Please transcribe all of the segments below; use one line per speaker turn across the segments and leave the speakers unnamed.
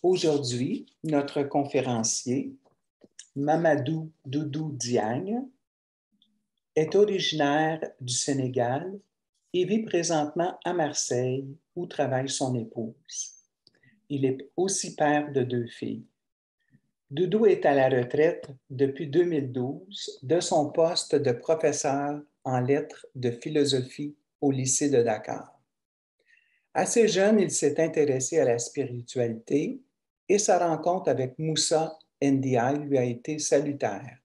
Aujourd'hui, notre conférencier, Mamadou Doudou Diagne, est originaire du Sénégal et vit présentement à Marseille, où travaille son épouse. Il est aussi père de 2 filles. Doudou est à la retraite depuis 2012 de son poste de professeur en lettres de philosophie au lycée de Dakar. Assez jeune, il s'est intéressé à la spiritualité et sa rencontre avec Moussa Ndiaye lui a été salutaire.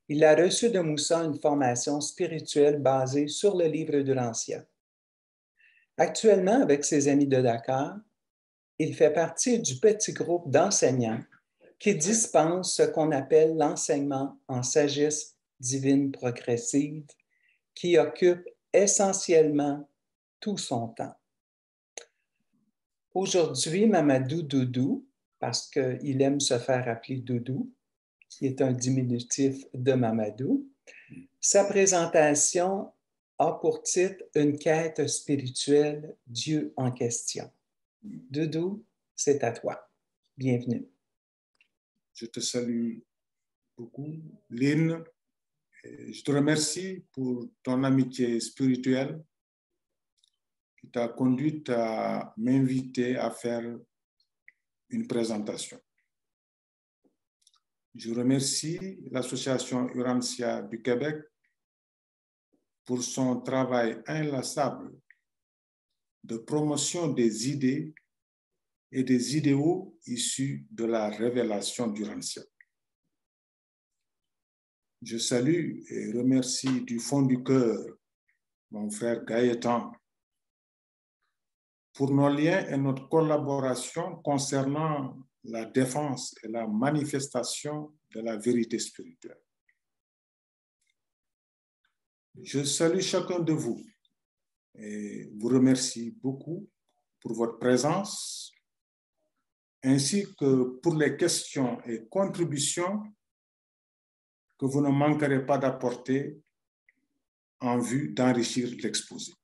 Il a reçu de Moussa une formation spirituelle basée sur le livre du Lancia. Actuellement, avec ses amis de Dakar, il fait partie du petit groupe d'enseignants qui dispense ce qu'on appelle l'enseignement en sagesse divine progressive, qui occupe essentiellement tout son temps. Aujourd'hui, Mamadou Doudou, parce qu'il aime se faire appeler Doudou, qui est un diminutif de Mamadou, sa présentation a pour titre « Une quête spirituelle, Dieu en question ». Doudou, c'est à toi. Bienvenue.
Je te salue beaucoup, Lynn. Je te remercie pour ton amitié spirituelle qui t'a conduite à m'inviter à faire une présentation. Je remercie l'association Urantia du Québec pour son travail inlassable de promotion des idées et des idéaux issus de la révélation d'Urantia. Je salue et remercie du fond du cœur mon frère Gaëtan pour nos liens et notre collaboration concernant la défense et la manifestation de la vérité spirituelle. Je salue chacun de vous et vous remercie beaucoup pour votre présence, ainsi que pour les questions et contributions que vous ne manquerez pas d'apporter en vue d'enrichir l'exposé.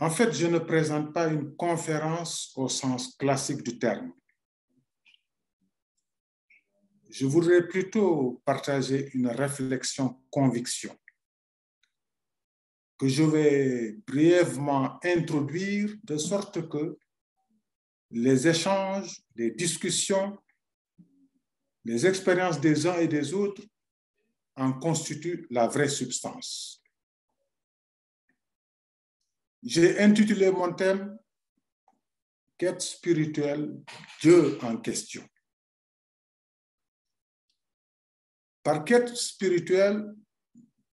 En fait, je ne présente pas une conférence au sens classique du terme. Je voudrais plutôt partager une réflexion-conviction que je vais brièvement introduire de sorte que les échanges, les discussions, les expériences des uns et des autres en constituent la vraie substance. J'ai intitulé mon thème « Quête spirituelle, Dieu en question ». Par quête spirituelle,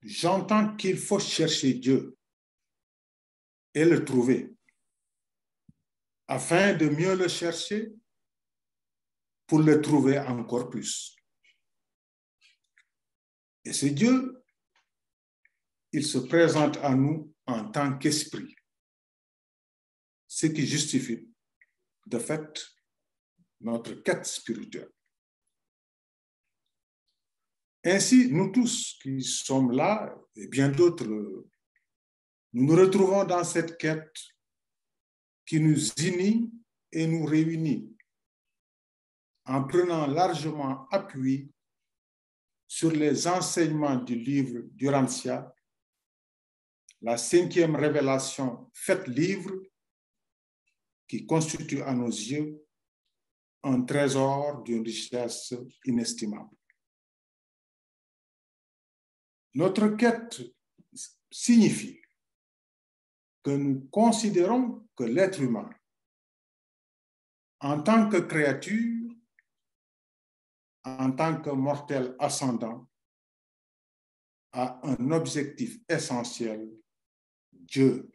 j'entends qu'il faut chercher Dieu et le trouver, afin de mieux le chercher pour le trouver encore plus. Et ce Dieu, il se présente à nous en tant qu'esprit, ce qui justifie de fait notre quête spirituelle. Ainsi, nous tous qui sommes là, et bien d'autres, nous nous retrouvons dans cette quête qui nous unit et nous réunit en prenant largement appui sur les enseignements du livre d'Urantia, la 5e révélation faite livre qui constitue à nos yeux un trésor d'une richesse inestimable. Notre quête signifie que nous considérons que l'être humain, en tant que créature, en tant que mortel ascendant, a un objectif essentiel, Dieu,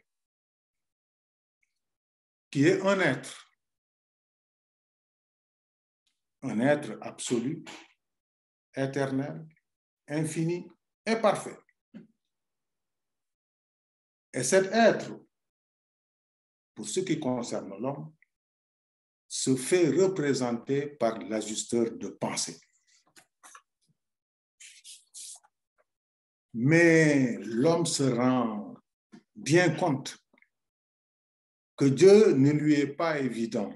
qui est un être absolu, éternel, infini et parfait. Et cet être, pour ce qui concerne l'homme, se fait représenter par l'ajusteur de pensée. Mais l'homme se rend bien compte que Dieu ne lui est pas évident,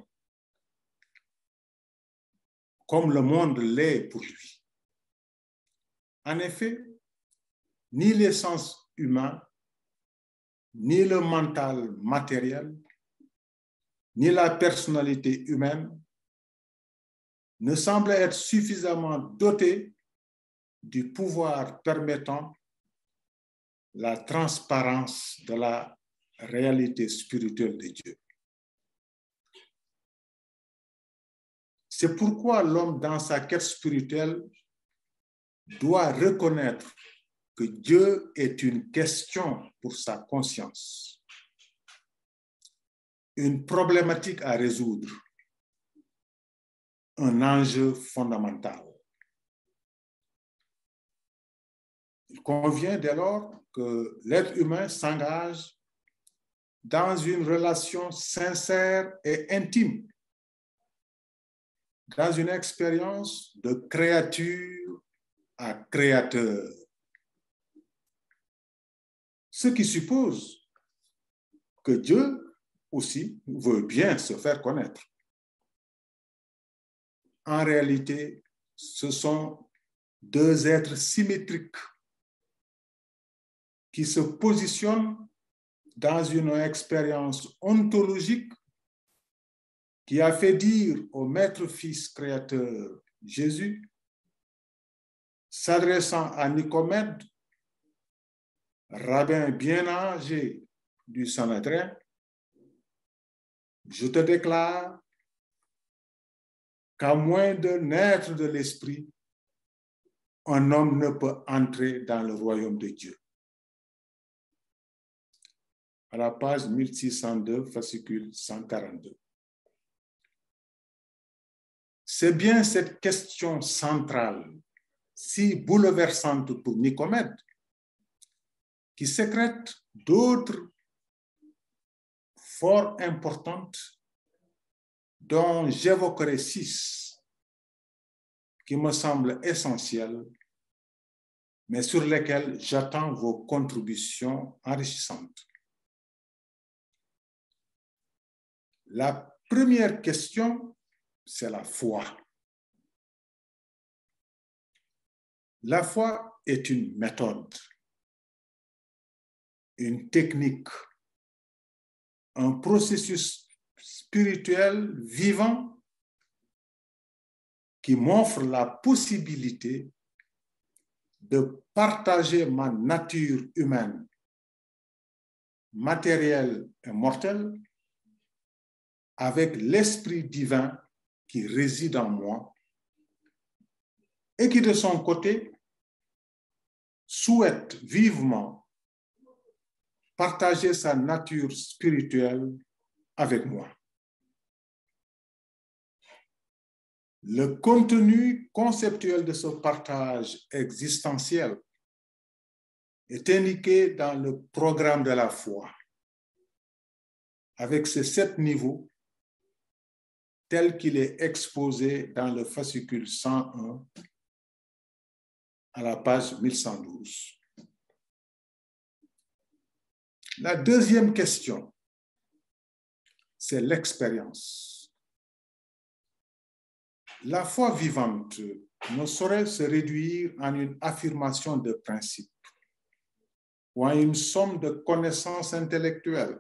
comme le monde l'est pour lui. En effet, ni les sens humains, ni le mental matériel, ni la personnalité humaine ne semblent être suffisamment dotés du pouvoir permettant la transparence de la réalité spirituelle de Dieu. C'est pourquoi l'homme, dans sa quête spirituelle, doit reconnaître que Dieu est une question pour sa conscience, une problématique à résoudre, un enjeu fondamental. Il convient dès lors que l'être humain s'engage dans une relation sincère et intime, dans une expérience de créature à créateur. Ce qui suppose que Dieu aussi veut bien se faire connaître. En réalité, ce sont deux êtres symétriques qui se positionnent dans une expérience ontologique qui a fait dire au Maître-Fils créateur Jésus, s'adressant à Nicomède, rabbin bien âgé du Sanhédrin, je te déclare qu'à moins de naître de l'Esprit, un homme ne peut entrer dans le royaume de Dieu. À la page 1602, fascicule 142. C'est bien cette question centrale, si bouleversante pour Nicomède, qui sécrète d'autres fort importantes dont j'évoquerai 6, qui me semblent essentielles, mais sur lesquelles j'attends vos contributions enrichissantes. La première question, c'est la foi. La foi est une méthode, une technique, un processus spirituel vivant qui m'offre la possibilité de partager ma nature humaine, matérielle et mortelle, avec l'Esprit divin qui réside en moi et qui, de son côté, souhaite vivement partager sa nature spirituelle avec moi. Le contenu conceptuel de ce partage existentiel est indiqué dans le programme de la foi, avec ses 7 niveaux, tel qu'il est exposé dans le fascicule 101 à la page 1112. La deuxième question, c'est l'expérience. La foi vivante ne saurait se réduire en une affirmation de principe ou en une somme de connaissances intellectuelles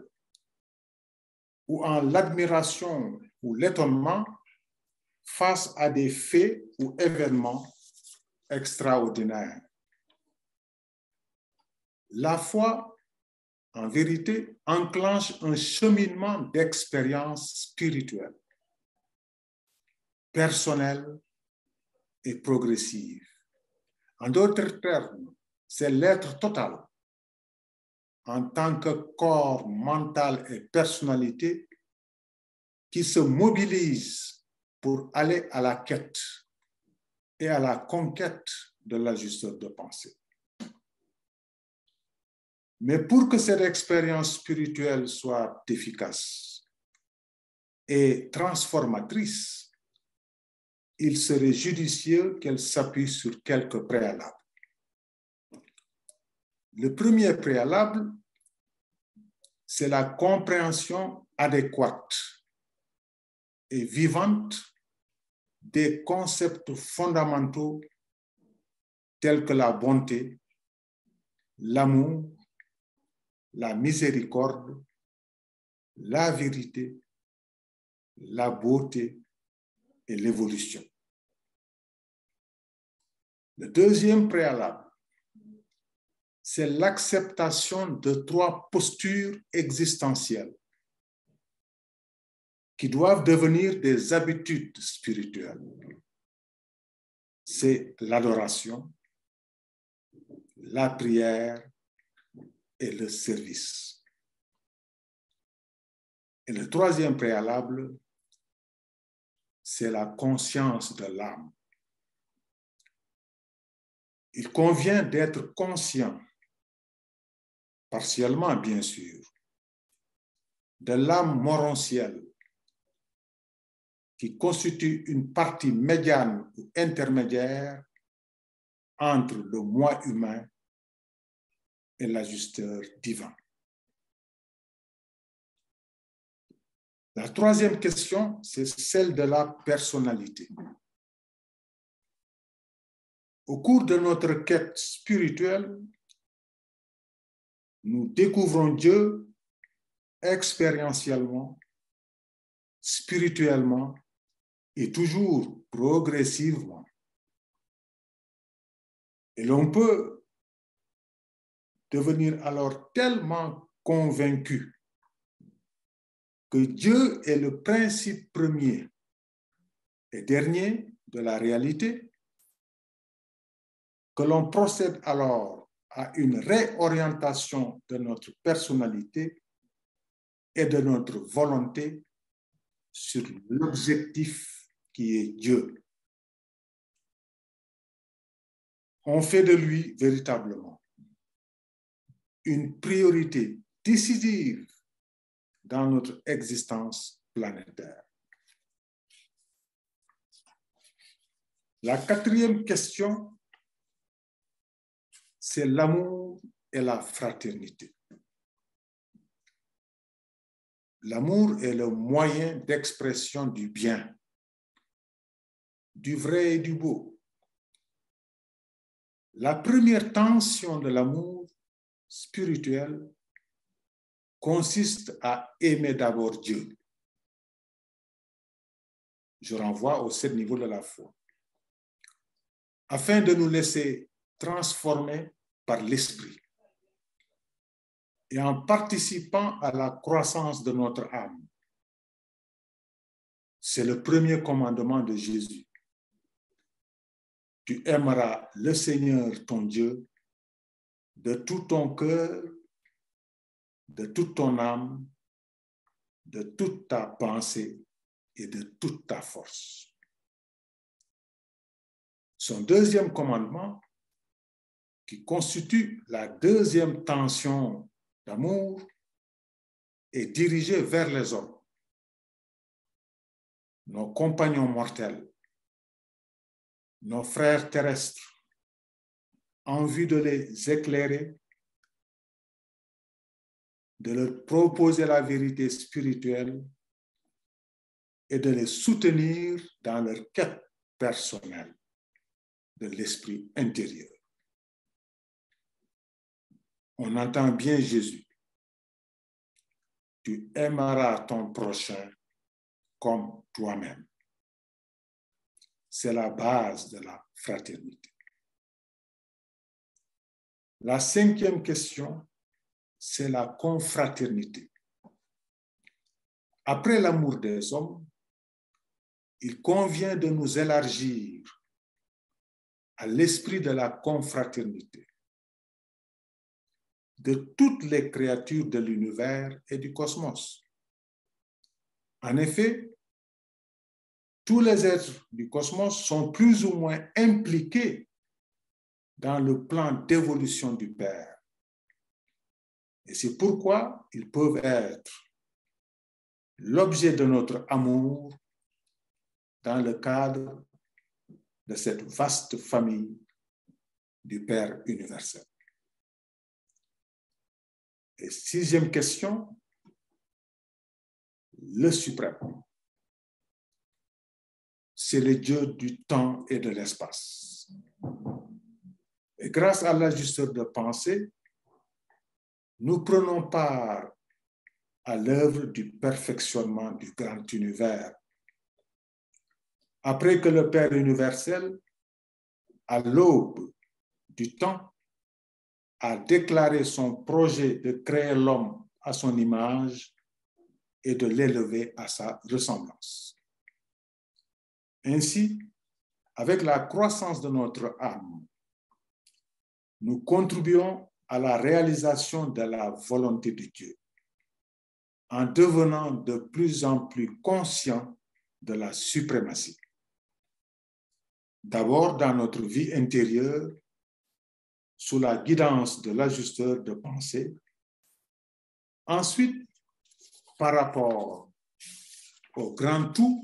ou en l'admiration ou l'étonnement face à des faits ou événements extraordinaires. La foi, en vérité, enclenche un cheminement d'expérience spirituelle, personnelle et progressive. En d'autres termes, c'est l'être total, en tant que corps mental et personnalité, qui se mobilise pour aller à la quête et à la conquête de la justice de pensée. Mais pour que cette expérience spirituelle soit efficace et transformatrice, il serait judicieux qu'elle s'appuie sur quelques préalables. Le premier préalable, c'est la compréhension adéquate et vivante des concepts fondamentaux tels que la bonté, l'amour, la miséricorde, la vérité, la beauté et l'évolution. Le deuxième préalable, c'est l'acceptation de 3 postures existentielles qui doivent devenir des habitudes spirituelles. C'est l'adoration, la prière et le service. Et le troisième préalable, c'est la conscience de l'âme. Il convient d'être conscient, partiellement bien sûr, de l'âme morontielle qui constitue une partie médiane ou intermédiaire entre le moi humain et l'ajusteur divin. La troisième question, c'est celle de la personnalité. Au cours de notre quête spirituelle, nous découvrons Dieu expérientiellement, spirituellement et toujours progressivement. Et l'on peut devenir alors tellement convaincu que Dieu est le principe premier et dernier de la réalité, que l'on procède alors à une réorientation de notre personnalité et de notre volonté sur l'objectif qui est Dieu. On fait de lui véritablement une priorité décisive dans notre existence planétaire. La quatrième question, c'est l'amour et la fraternité. L'amour est le moyen d'expression du bien, du vrai et du beau. La première tension de l'amour spirituel consiste à aimer d'abord Dieu. Je renvoie aux 7 niveaux de la foi. Afin de nous laisser transformer par l'esprit et en participant à la croissance de notre âme. C'est le premier commandement de Jésus. Tu aimeras le Seigneur ton Dieu de tout ton cœur, de toute ton âme, de toute ta pensée et de toute ta force. Son deuxième commandement, qui constitue la deuxième tension d'amour, est dirigé vers les hommes, nos compagnons mortels, nos frères terrestres, en vue de les éclairer, de leur proposer la vérité spirituelle et de les soutenir dans leur quête personnelle de l'esprit intérieur. On entend bien Jésus. Tu aimeras ton prochain comme toi-même. C'est la base de la fraternité. La cinquième question, c'est la confraternité. Après l'amour des hommes, il convient de nous élargir à l'esprit de la confraternité de toutes les créatures de l'univers et du cosmos. En effet, tous les êtres du cosmos sont plus ou moins impliqués dans le plan d'évolution du Père. Et c'est pourquoi ils peuvent être l'objet de notre amour dans le cadre de cette vaste famille du Père universel. Et sixième question, le suprême. C'est le Dieu du temps et de l'espace. Et grâce à l'ajusteur de pensée, nous prenons part à l'œuvre du perfectionnement du grand univers. Après que le Père universel, à l'aube du temps, a déclaré son projet de créer l'homme à son image et de l'élever à sa ressemblance. Ainsi, avec la croissance de notre âme, nous contribuons à la réalisation de la volonté de Dieu en devenant de plus en plus conscients de la suprématie. D'abord dans notre vie intérieure, sous la guidance de l'ajusteur de pensée. Ensuite, par rapport au grand tout,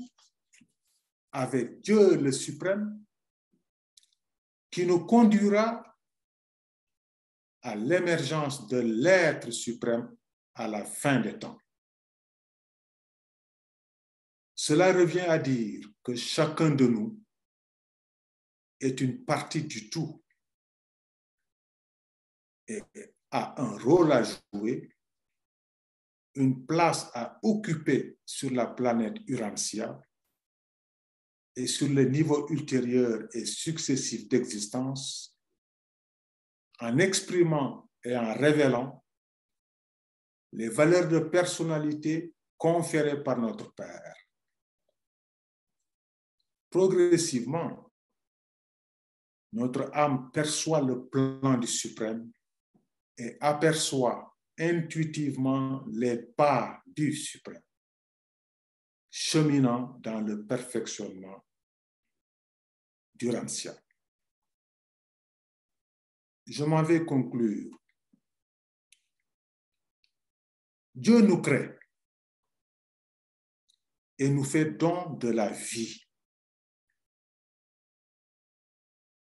avec Dieu le suprême, qui nous conduira à l'émergence de l'être suprême à la fin des temps. Cela revient à dire que chacun de nous est une partie du tout et a un rôle à jouer, une place à occuper sur la planète Urantia et sur les niveaux ultérieurs et successifs d'existence, en exprimant et en révélant les valeurs de personnalité conférées par notre Père. Progressivement, notre âme perçoit le plan du Suprême et aperçoit intuitivement les pas du Suprême, cheminant dans le perfectionnement d'Urantia. Je m'en vais conclure. Dieu nous crée et nous fait don de la vie,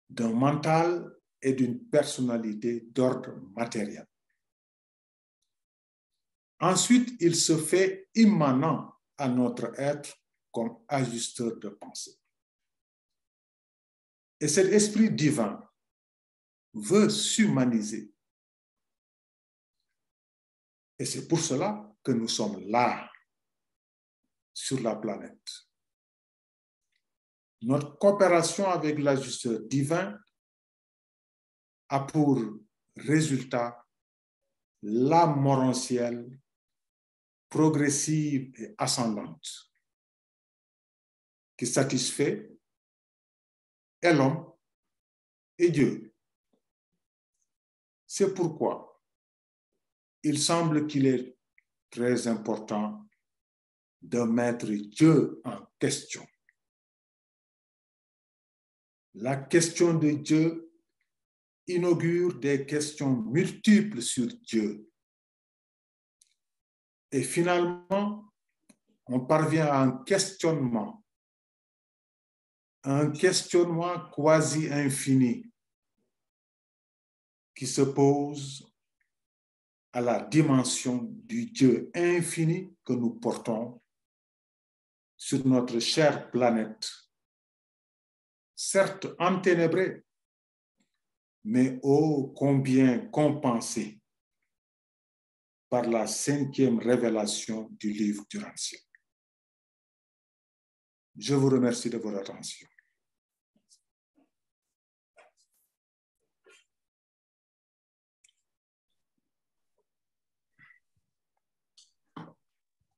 d'un mental et d'une personnalité d'ordre matériel. Ensuite, il se fait immanent à notre être comme ajusteur de pensée. Et cet esprit divin veut s'humaniser. Et c'est pour cela que nous sommes là, sur la planète. Notre coopération avec l'ajusteur divin a pour résultat l'âme morantielle progressive et ascendante qui satisfait et l'homme et Dieu. C'est pourquoi il semble qu'il est très important de mettre Dieu en question. La question de Dieu inaugure des questions multiples sur Dieu. Et finalement, on parvient à un questionnement quasi infini qui se pose à la dimension du Dieu infini que nous portons sur notre chère planète, certes enténébrée, mais ô combien compensée par la 5e révélation du livre d'Urantia. Je vous remercie de votre attention.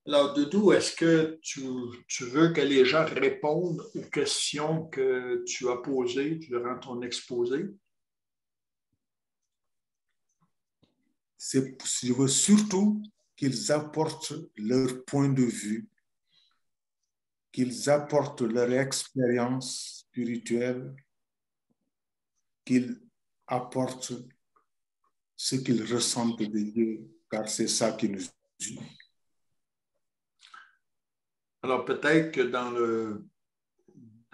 Alors, Doudou, est-ce que tu veux que les gens répondent aux questions que tu as posées durant ton exposé?
Je veux surtout qu'ils apportent leur point de vue, qu'ils apportent leur expérience spirituelle, qu'ils apportent ce qu'ils ressentent de Dieu, car c'est ça qui nous unit.
Alors, peut-être que dans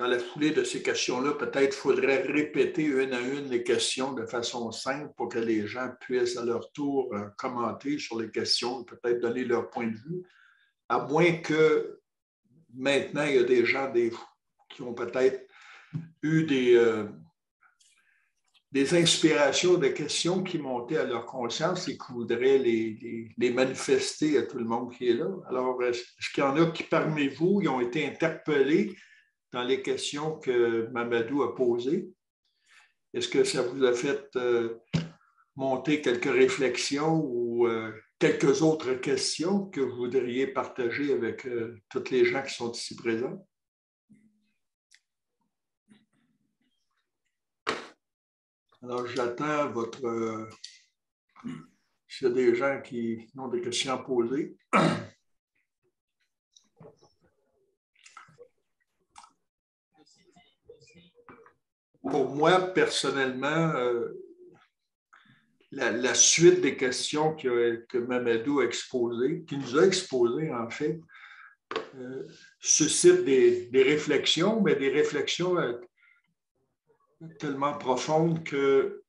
la foulée de ces questions-là, peut-être faudrait répéter une à une les questions de façon simple pour que les gens puissent à leur tour commenter sur les questions, peut-être donner leur point de vue. à moins que maintenant, il y a des gens qui ont peut-être eu des inspirations, des questions qui montaient à leur conscience et qui voudraient les manifester à tout le monde qui est là. Alors, est-ce qu'il y en a qui, parmi vous, ils ont été interpellés dans les questions que Mamadou a posées? Est-ce que ça vous a fait monter quelques réflexions ou quelques autres questions que vous voudriez partager avec tous les gens qui sont ici présents? Alors, j'attends votre... s'il y a des gens qui ont des questions à poser. Pour moi, personnellement, la suite des questions que Mamadou a exposées, qui nous a exposées en fait, suscite des réflexions, mais des réflexions tellement profondes que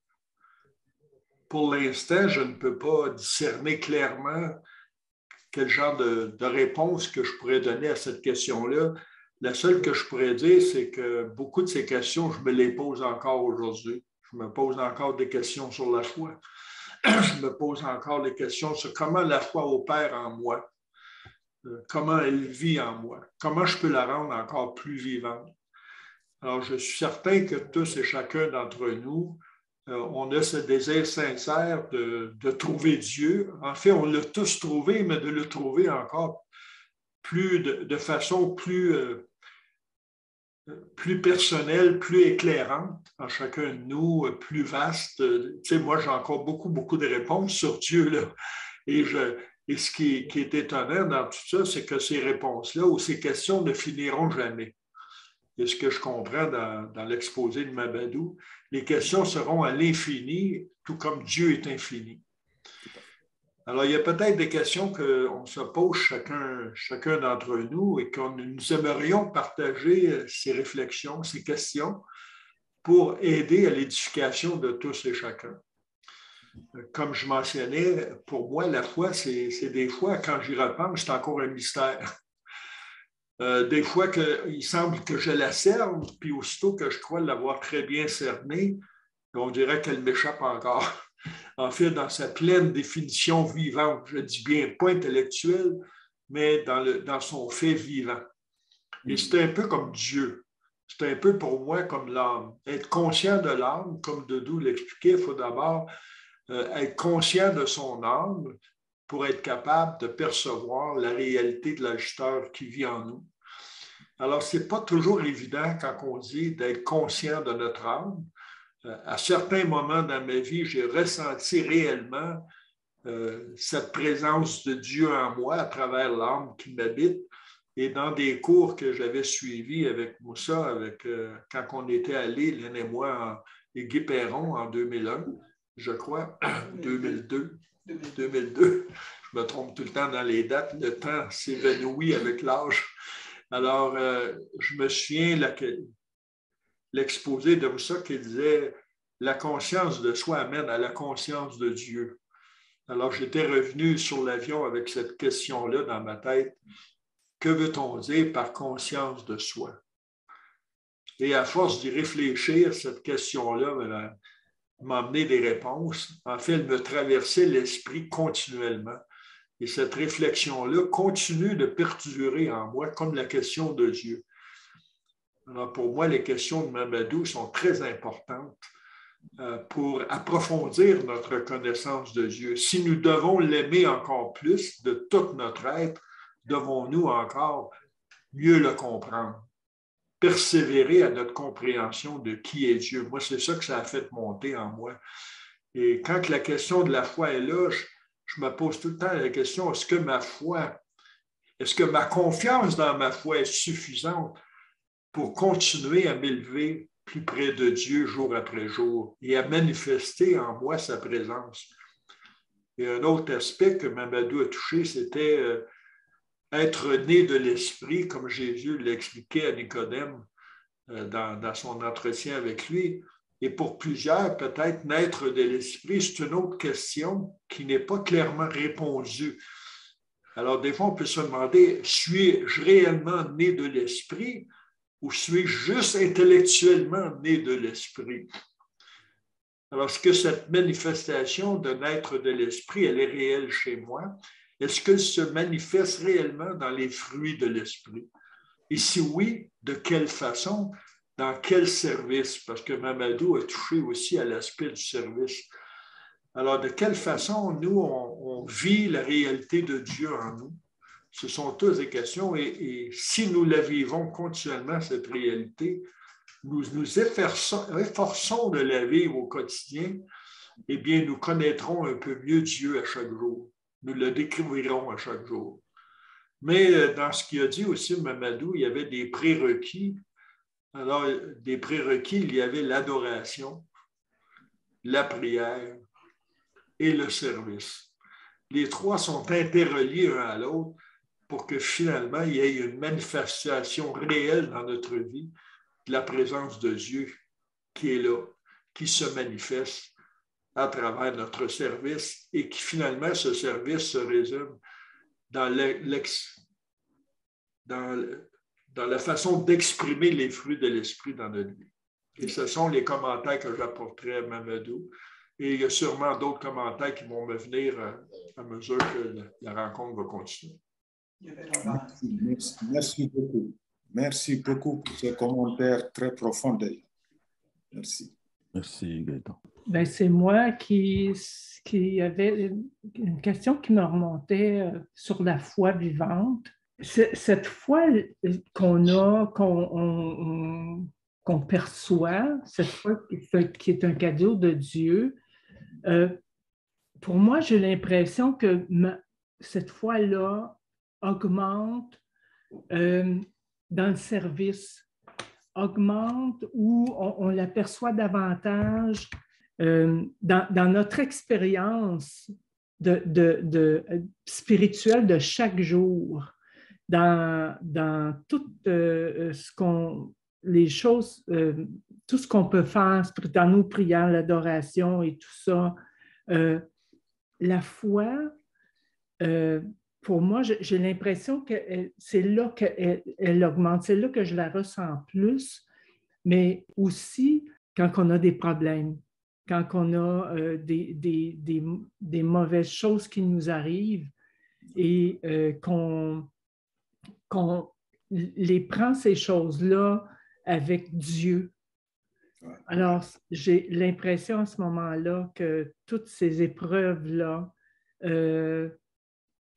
pour l'instant, je ne peux pas discerner clairement quel genre de réponse que je pourrais donner à cette question-là. La seule que je pourrais dire, c'est que beaucoup de ces questions, je me les pose encore aujourd'hui. Je me pose encore des questions sur la foi. Je me pose encore des questions sur comment la foi opère en moi, comment elle vit en moi, comment je peux la rendre encore plus vivante. Alors, je suis certain que tous et chacun d'entre nous, on a ce désir sincère de trouver Dieu. En fait, on l'a tous trouvé, mais de le trouver encore plus de façon plus personnelle, plus éclairante en chacun de nous, plus vaste. Tu sais, moi, j'ai encore beaucoup de réponses sur Dieu, là. Et ce qui est étonnant dans tout ça, c'est que ces réponses-là ou ces questions ne finiront jamais. Et ce que je comprends dans l'exposé de Mamadou, les questions seront à l'infini, tout comme Dieu est infini. Alors, il y a peut-être des questions qu'on se pose chacun d'entre nous et que nous aimerions partager ces réflexions, ces questions pour aider à l'édification de tous et chacun. Comme je mentionnais, pour moi, la foi, c'est des fois, quand j'y repense, c'est encore un mystère. Des fois, il semble que je la cerne, puis aussitôt que je crois l'avoir très bien cernée, on dirait qu'elle m'échappe encore. En fait, dans sa pleine définition vivante, je dis bien pas intellectuelle, mais dans son fait vivant. Et c'est un peu comme Dieu. C'est un peu pour moi comme l'âme. Être conscient de l'âme, comme Doudou l'expliquait, il faut d'abord être conscient de son âme pour être capable de percevoir la réalité de l'ajusteur qui vit en nous. Alors, ce n'est pas toujours évident quand on dit d'être conscient de notre âme. À certains moments dans ma vie, j'ai ressenti réellement cette présence de Dieu en moi à travers l'âme qui m'habite. Et dans des cours que j'avais suivis avec Moussa, quand on était allés, Lynn et moi, et Guy Perron en 2001, je crois, 2002. Je me trompe tout le temps dans les dates. Le temps s'évanouit avec l'âge. Alors, je me souviens l'exposé de Moussa qui disait « La conscience de soi amène à la conscience de Dieu ». Alors, j'étais revenu sur l'avion avec cette question-là dans ma tête. Que veut-on dire par conscience de soi? Et à force d'y réfléchir, cette question-là m'a amené des réponses. En fait, elle me traversait l'esprit continuellement. Et cette réflexion-là continue de perdurer en moi comme la question de Dieu. Alors, pour moi, les questions de Mamadou sont très importantes pour approfondir notre connaissance de Dieu. Si nous devons l'aimer encore plus de tout notre être, devons-nous encore mieux le comprendre, persévérer à notre compréhension de qui est Dieu. Moi, c'est ça que ça a fait monter en moi. Et quand la question de la foi est là, je me pose tout le temps la question, est-ce que ma confiance dans ma foi est suffisante pour continuer à m'élever plus près de Dieu jour après jour et à manifester en moi sa présence? Et un autre aspect que Mamadou a touché, c'était être né de l'esprit, comme Jésus l'expliquait à Nicodème dans son entretien avec lui. Et pour plusieurs, peut-être naître de l'esprit, c'est une autre question qui n'est pas clairement répondue Alors, des fois, on peut se demander, suis-je réellement né de l'Esprit ou suis-je juste intellectuellement né de l'Esprit? Alors, est-ce que cette manifestation de naître de l'Esprit, elle est réelle chez moi? Est-ce qu'elle se manifeste réellement dans les fruits de l'Esprit? Et si oui, de quelle façon? Dans quel service? Parce que Mamadou a touché aussi à l'aspect du service. Alors, de quelle façon, nous, on vit la réalité de Dieu en nous? Ce sont toutes des questions. Et si nous la vivons continuellement, cette réalité, nous nous efforçons de la vivre au quotidien, eh bien, nous connaîtrons un peu mieux Dieu à chaque jour. Nous le découvrirons à chaque jour. Mais dans ce qu'il a dit aussi, Mamadou, il y avait des prérequis. Alors, des prérequis, il y avait l'adoration, la prière et le service. Les trois sont interreliés un à l'autre pour que finalement, il y ait une manifestation réelle dans notre vie de la présence de Dieu qui est là, qui se manifeste à travers notre service et qui finalement, ce service se résume dans la façon d'exprimer les fruits de l'esprit dans notre vie. Et ce sont les commentaires que j'apporterai à Mamadou. Et il y a sûrement d'autres commentaires qui vont me venir à mesure que la rencontre va continuer.
Merci beaucoup. Merci beaucoup pour ce commentaire très profond. Merci.
Merci, Gaëtan.
Ben, c'est moi qui avait une question qui me remontait sur la foi vivante. Cette foi qu'on a, qu'on perçoit, cette foi qui est un cadeau de Dieu, pour moi, j'ai l'impression que cette foi-là augmente dans le service, augmente ou on l'aperçoit davantage dans notre expérience spirituelle de chaque jour, dans tout les choses, tout ce qu'on peut faire dans nos prières, l'adoration et tout ça. La foi, pour moi, j'ai l'impression que c'est là qu'elle augmente, c'est là que je la ressens plus, mais aussi quand on a des problèmes, quand on a des mauvaises choses qui nous arrivent et qu'on les prend ces choses-là avec Dieu. Alors, j'ai l'impression à ce moment-là que toutes ces épreuves-là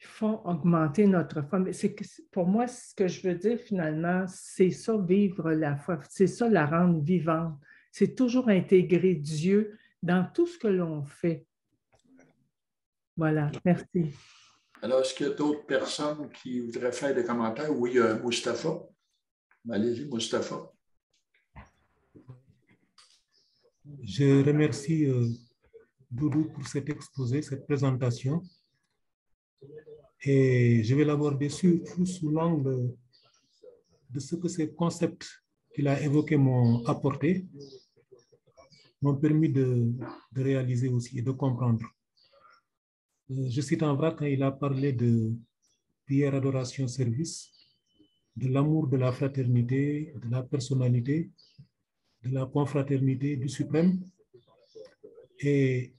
font augmenter notre foi. Mais pour moi, ce que je veux dire finalement, c'est ça, vivre la foi. C'est ça, la rendre vivante. C'est toujours intégrer Dieu dans tout ce que l'on fait. Voilà, merci.
Alors, est-ce qu'il y a d'autres personnes qui voudraient faire des commentaires? Oui, Mustapha. Allez-y, Mustapha.
Je remercie Doudou pour cet exposé, cette présentation. Et je vais l'aborder surtout sous l'angle de ce que ces concepts qu'il a évoqués m'ont apporté, m'ont permis de réaliser aussi et de comprendre. Je cite en vrac quand il a parlé de prière, adoration, service, de l'amour, de la fraternité, de la personnalité, de la confraternité du suprême. Et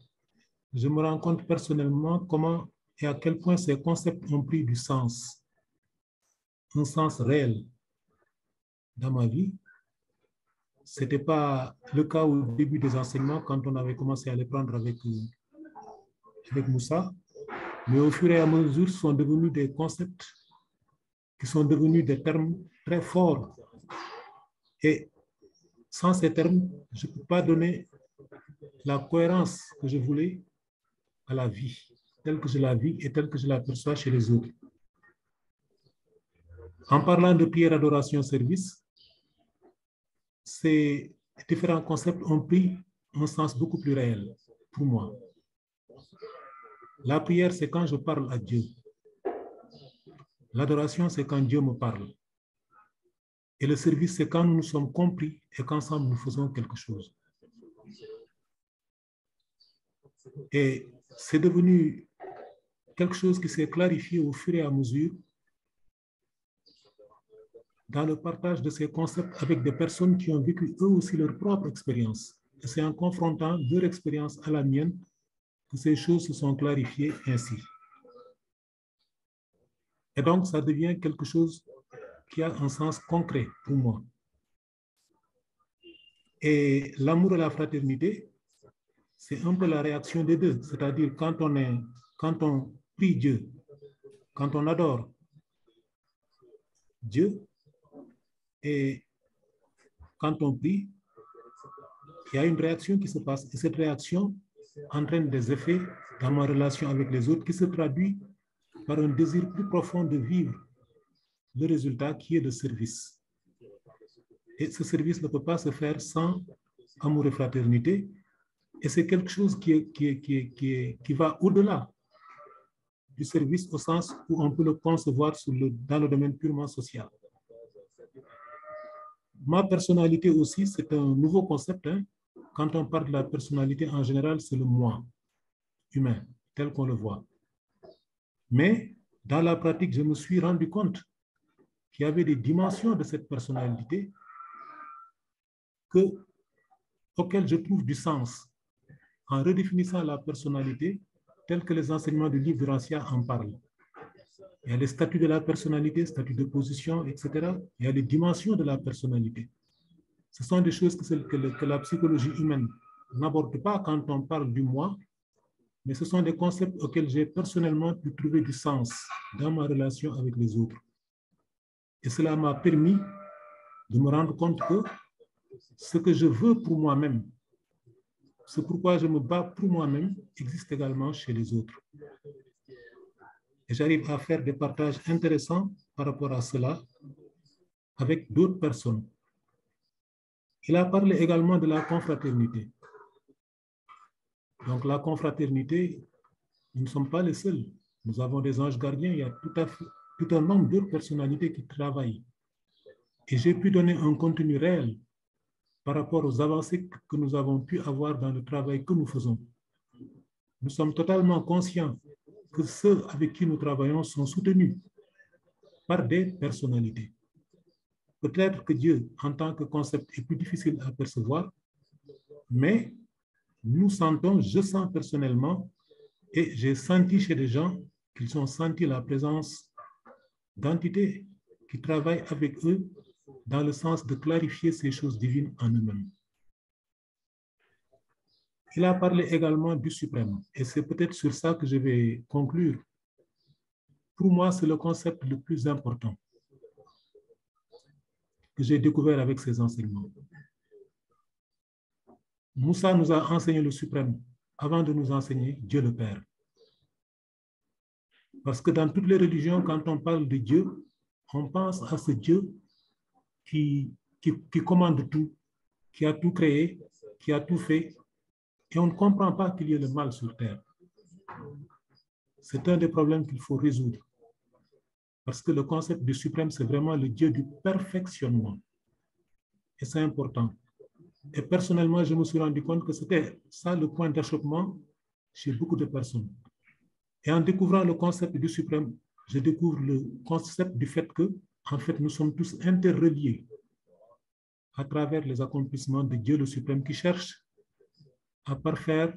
je me rends compte personnellement comment et à quel point ces concepts ont pris du sens, un sens réel dans ma vie. Ce n'était pas le cas au début des enseignements quand on avait commencé à les prendre avec Moussa, mais au fur et à mesure sont devenus des concepts qui sont devenus des termes très forts. Et sans ces termes, je ne peux pas donner la cohérence que je voulais à la vie, telle que je la vis et telle que je la perçois chez les autres. En parlant de prière, adoration, service, ces différents concepts ont pris un sens beaucoup plus réel pour moi. La prière, c'est quand je parle à Dieu. L'adoration, c'est quand Dieu me parle. Et le service, c'est quand nous nous sommes compris et qu'ensemble nous faisons quelque chose. Et c'est devenu quelque chose qui s'est clarifié au fur et à mesure dans le partage de ces concepts avec des personnes qui ont vécu eux aussi leur propre expérience. Et c'est en confrontant leur expérience à la mienne que ces choses se sont clarifiées ainsi. Et donc, ça devient quelque chose qui a un sens concret pour moi. Et l'amour et la fraternité, c'est un peu la réaction des deux. C'est-à-dire quand on prie Dieu, quand on adore Dieu, et quand on prie, il y a une réaction qui se passe. Et cette réaction entraîne des effets dans ma relation avec les autres qui se traduit par un désir plus profond de vivre le résultat qui est de service. Et ce service ne peut pas se faire sans amour et fraternité. Et c'est quelque chose qui va au-delà du service au sens où on peut le concevoir dans le domaine purement social. Ma personnalité aussi, c'est un nouveau concept. Quand on parle de la personnalité, en général, c'est le moi humain, tel qu'on le voit. Mais dans la pratique, je me suis rendu compte qu'il y avait des dimensions de cette personnalité auxquelles je trouve du sens en redéfinissant la personnalité telle que les enseignements du livre de Rancia en parlent. Il y a les statuts de la personnalité, statuts de position, etc. Il y a les dimensions de la personnalité. Ce sont des choses que la psychologie humaine n'aborde pas quand on parle du moi, mais ce sont des concepts auxquels j'ai personnellement pu trouver du sens dans ma relation avec les autres. Et cela m'a permis de me rendre compte que ce que je veux pour moi-même, ce pourquoi je me bats pour moi-même, existe également chez les autres. Et j'arrive à faire des partages intéressants par rapport à cela avec d'autres personnes. Il a parlé également de la confraternité. Donc la confraternité, nous ne sommes pas les seuls. Nous avons des anges gardiens, il y a tout un nombre d'autres personnalités qui travaillent. Et j'ai pu donner un contenu réel par rapport aux avancées que nous avons pu avoir dans le travail que nous faisons. Nous sommes totalement conscients que ceux avec qui nous travaillons sont soutenus par des personnalités. Peut-être que Dieu, en tant que concept, est plus difficile à percevoir, mais nous sentons, je sens personnellement, et j'ai senti chez des gens qu'ils ont senti la présence d'entités qui travaillent avec eux dans le sens de clarifier ces choses divines en eux-mêmes. Il a parlé également du suprême, et c'est peut-être sur ça que je vais conclure. Pour moi, c'est le concept le plus important que j'ai découvert avec ces enseignements. Moussa nous a enseigné le suprême avant de nous enseigner Dieu le Père. Parce que dans toutes les religions, quand on parle de Dieu, on pense à ce Dieu qui commande tout, qui a tout créé, qui a tout fait, et on ne comprend pas qu'il y ait le mal sur terre. C'est un des problèmes qu'il faut résoudre. Parce que le concept du suprême, c'est vraiment le Dieu du perfectionnement. Et c'est important. Et personnellement, je me suis rendu compte que c'était ça le point d'achoppement chez beaucoup de personnes. Et en découvrant le concept du suprême, je découvre le concept du fait que, en fait, nous sommes tous interreliés à travers les accomplissements de Dieu le suprême qui cherche à parfaire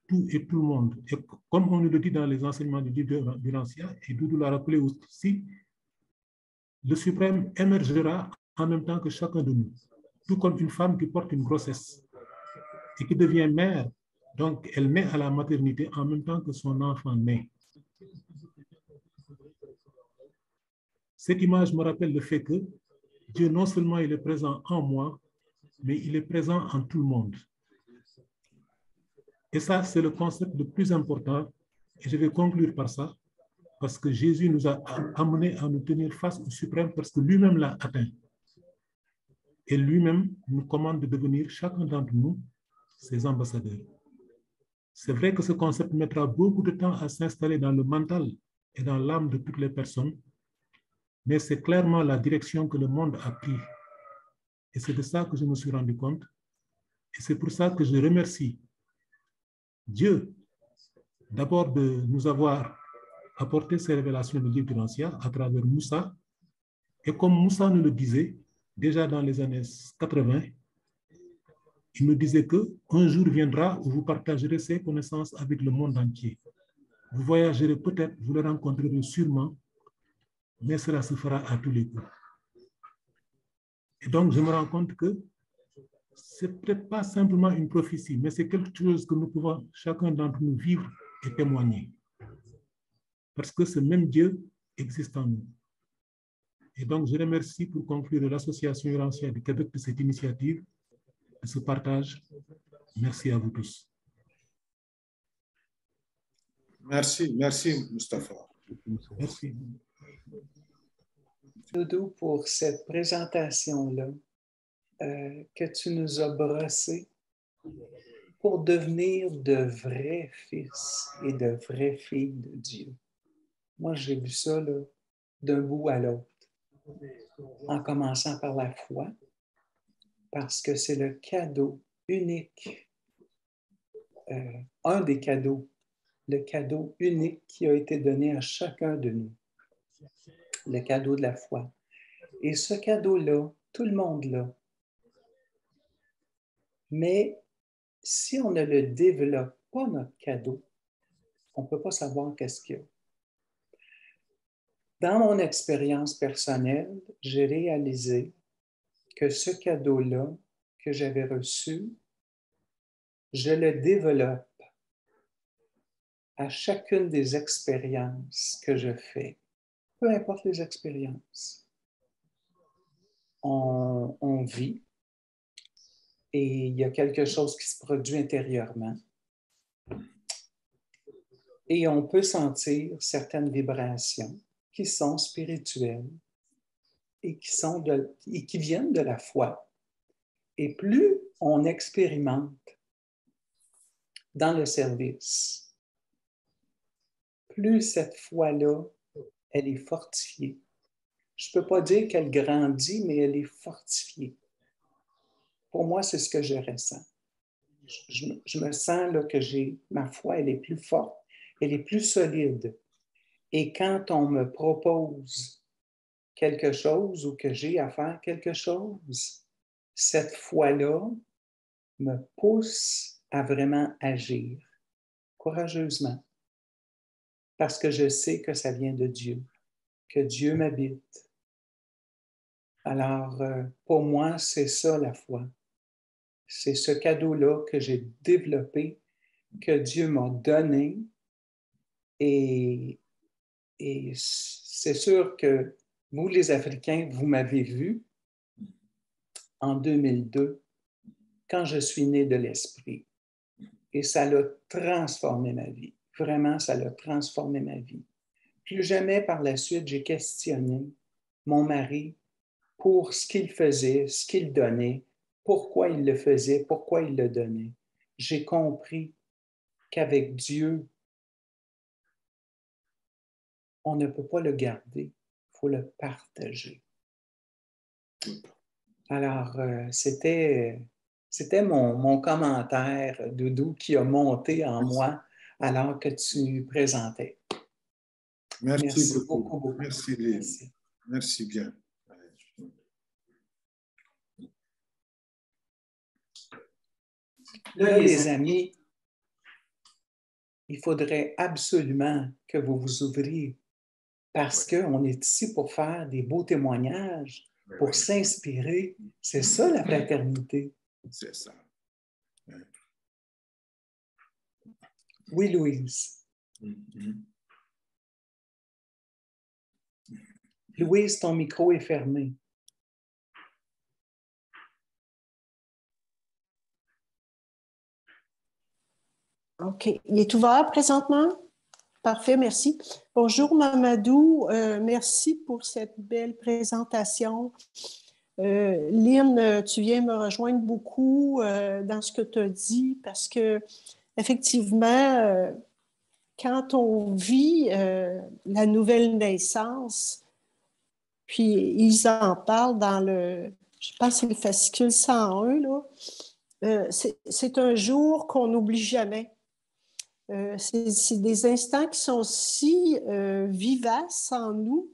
tout et tout le monde. Et comme on nous le dit dans les enseignements du livre du Rancia, et Doudou l'a rappelé aussi, le suprême émergera en même temps que chacun de nous, tout comme une femme qui porte une grossesse et qui devient mère. Donc, elle naît à la maternité en même temps que son enfant naît. Cette image me rappelle le fait que Dieu, non seulement il est présent en moi, mais il est présent en tout le monde. Et ça, c'est le concept le plus important. Et je vais conclure par ça, parce que Jésus nous a amenés à nous tenir face au suprême parce que lui-même l'a atteint. Et lui-même nous commande de devenir, chacun d'entre nous, ses ambassadeurs. C'est vrai que ce concept mettra beaucoup de temps à s'installer dans le mental et dans l'âme de toutes les personnes, mais c'est clairement la direction que le monde a pris. Et c'est de ça que je me suis rendu compte. Et c'est pour ça que je remercie Dieu d'abord de nous avoir apporté ces révélations de livre d'Urancia à travers Moussa. Et comme Moussa nous le disait, déjà dans les années 80, il nous disait qu'un jour viendra où vous partagerez ces connaissances avec le monde entier. Vous voyagerez peut-être, vous le rencontrerez sûrement, mais cela se fera à tous les coups. Et donc, je me rends compte que ce n'est peut-être pas simplement une prophétie, mais c'est quelque chose que nous pouvons, chacun d'entre nous, vivre et témoigner. Parce que ce même Dieu existe en nous. Et donc, je remercie pour conclure l'association Urancia du Québec de cette initiative, de ce partage. Merci à vous tous.
Merci, merci Mustapha.
Merci.
Doudou, pour cette présentation-là que tu nous as brossée pour devenir de vrais fils et de vraies filles de Dieu. Moi, j'ai vu ça d'un bout à l'autre, en commençant par la foi, parce que c'est le cadeau unique, un des cadeaux, le cadeau unique qui a été donné à chacun de nous, le cadeau de la foi. Et ce cadeau-là, tout le monde l'a. Mais si on ne le développe pas, notre cadeau, on ne peut pas savoir qu'est-ce qu'il y a. Dans mon expérience personnelle, j'ai réalisé que ce cadeau-là que j'avais reçu, je le développe à chacune des expériences que je fais, peu importe les expériences. On vit et il y a quelque chose qui se produit intérieurement. Et on peut sentir certaines vibrations qui sont spirituelles et qui viennent de la foi. Et plus on expérimente dans le service, plus cette foi-là, elle est fortifiée. Je ne peux pas dire qu'elle grandit, mais elle est fortifiée. Pour moi, c'est ce que je ressens. Je me sens là, que ma foi, elle est plus forte, elle est plus solide. Et quand on me propose quelque chose ou que j'ai à faire quelque chose, cette foi-là me pousse à vraiment agir courageusement parce que je sais que ça vient de Dieu, que Dieu m'habite. Alors, pour moi, c'est ça la foi. C'est ce cadeau-là que j'ai développé, que Dieu m'a donné. Et c'est sûr que vous, les Africains, vous m'avez vu en 2002, quand je suis né de l'Esprit. Et ça l'a transformé ma vie. Vraiment, ça l'a transformé ma vie. Plus jamais par la suite, j'ai questionné mon mari pour ce qu'il faisait, ce qu'il donnait, pourquoi il le faisait, pourquoi il le donnait. J'ai compris qu'avec Dieu, on ne peut pas le garder, il faut le partager. Alors, c'était mon commentaire, Doudou, qui a monté en moi alors que tu présentais.
Merci beaucoup. Merci, Lynn. Merci bien.
Là, les amis, il faudrait absolument que vous vous ouvriez parce qu'on est ici pour faire des beaux témoignages, pour s'inspirer. C'est ça, la fraternité.
C'est ça.
Oui, Louise. Louise, ton micro est fermé.
OK. Il est ouvert présentement? Parfait, merci. Bonjour, Mamadou. Merci pour cette belle présentation. Lynn, tu viens me rejoindre beaucoup dans ce que tu as dit parce que, effectivement, quand on vit la nouvelle naissance, puis ils en parlent dans je pense que c'est le fascicule 101, là, c'est un jour qu'on n'oublie jamais. C'est des instants qui sont si vivaces en nous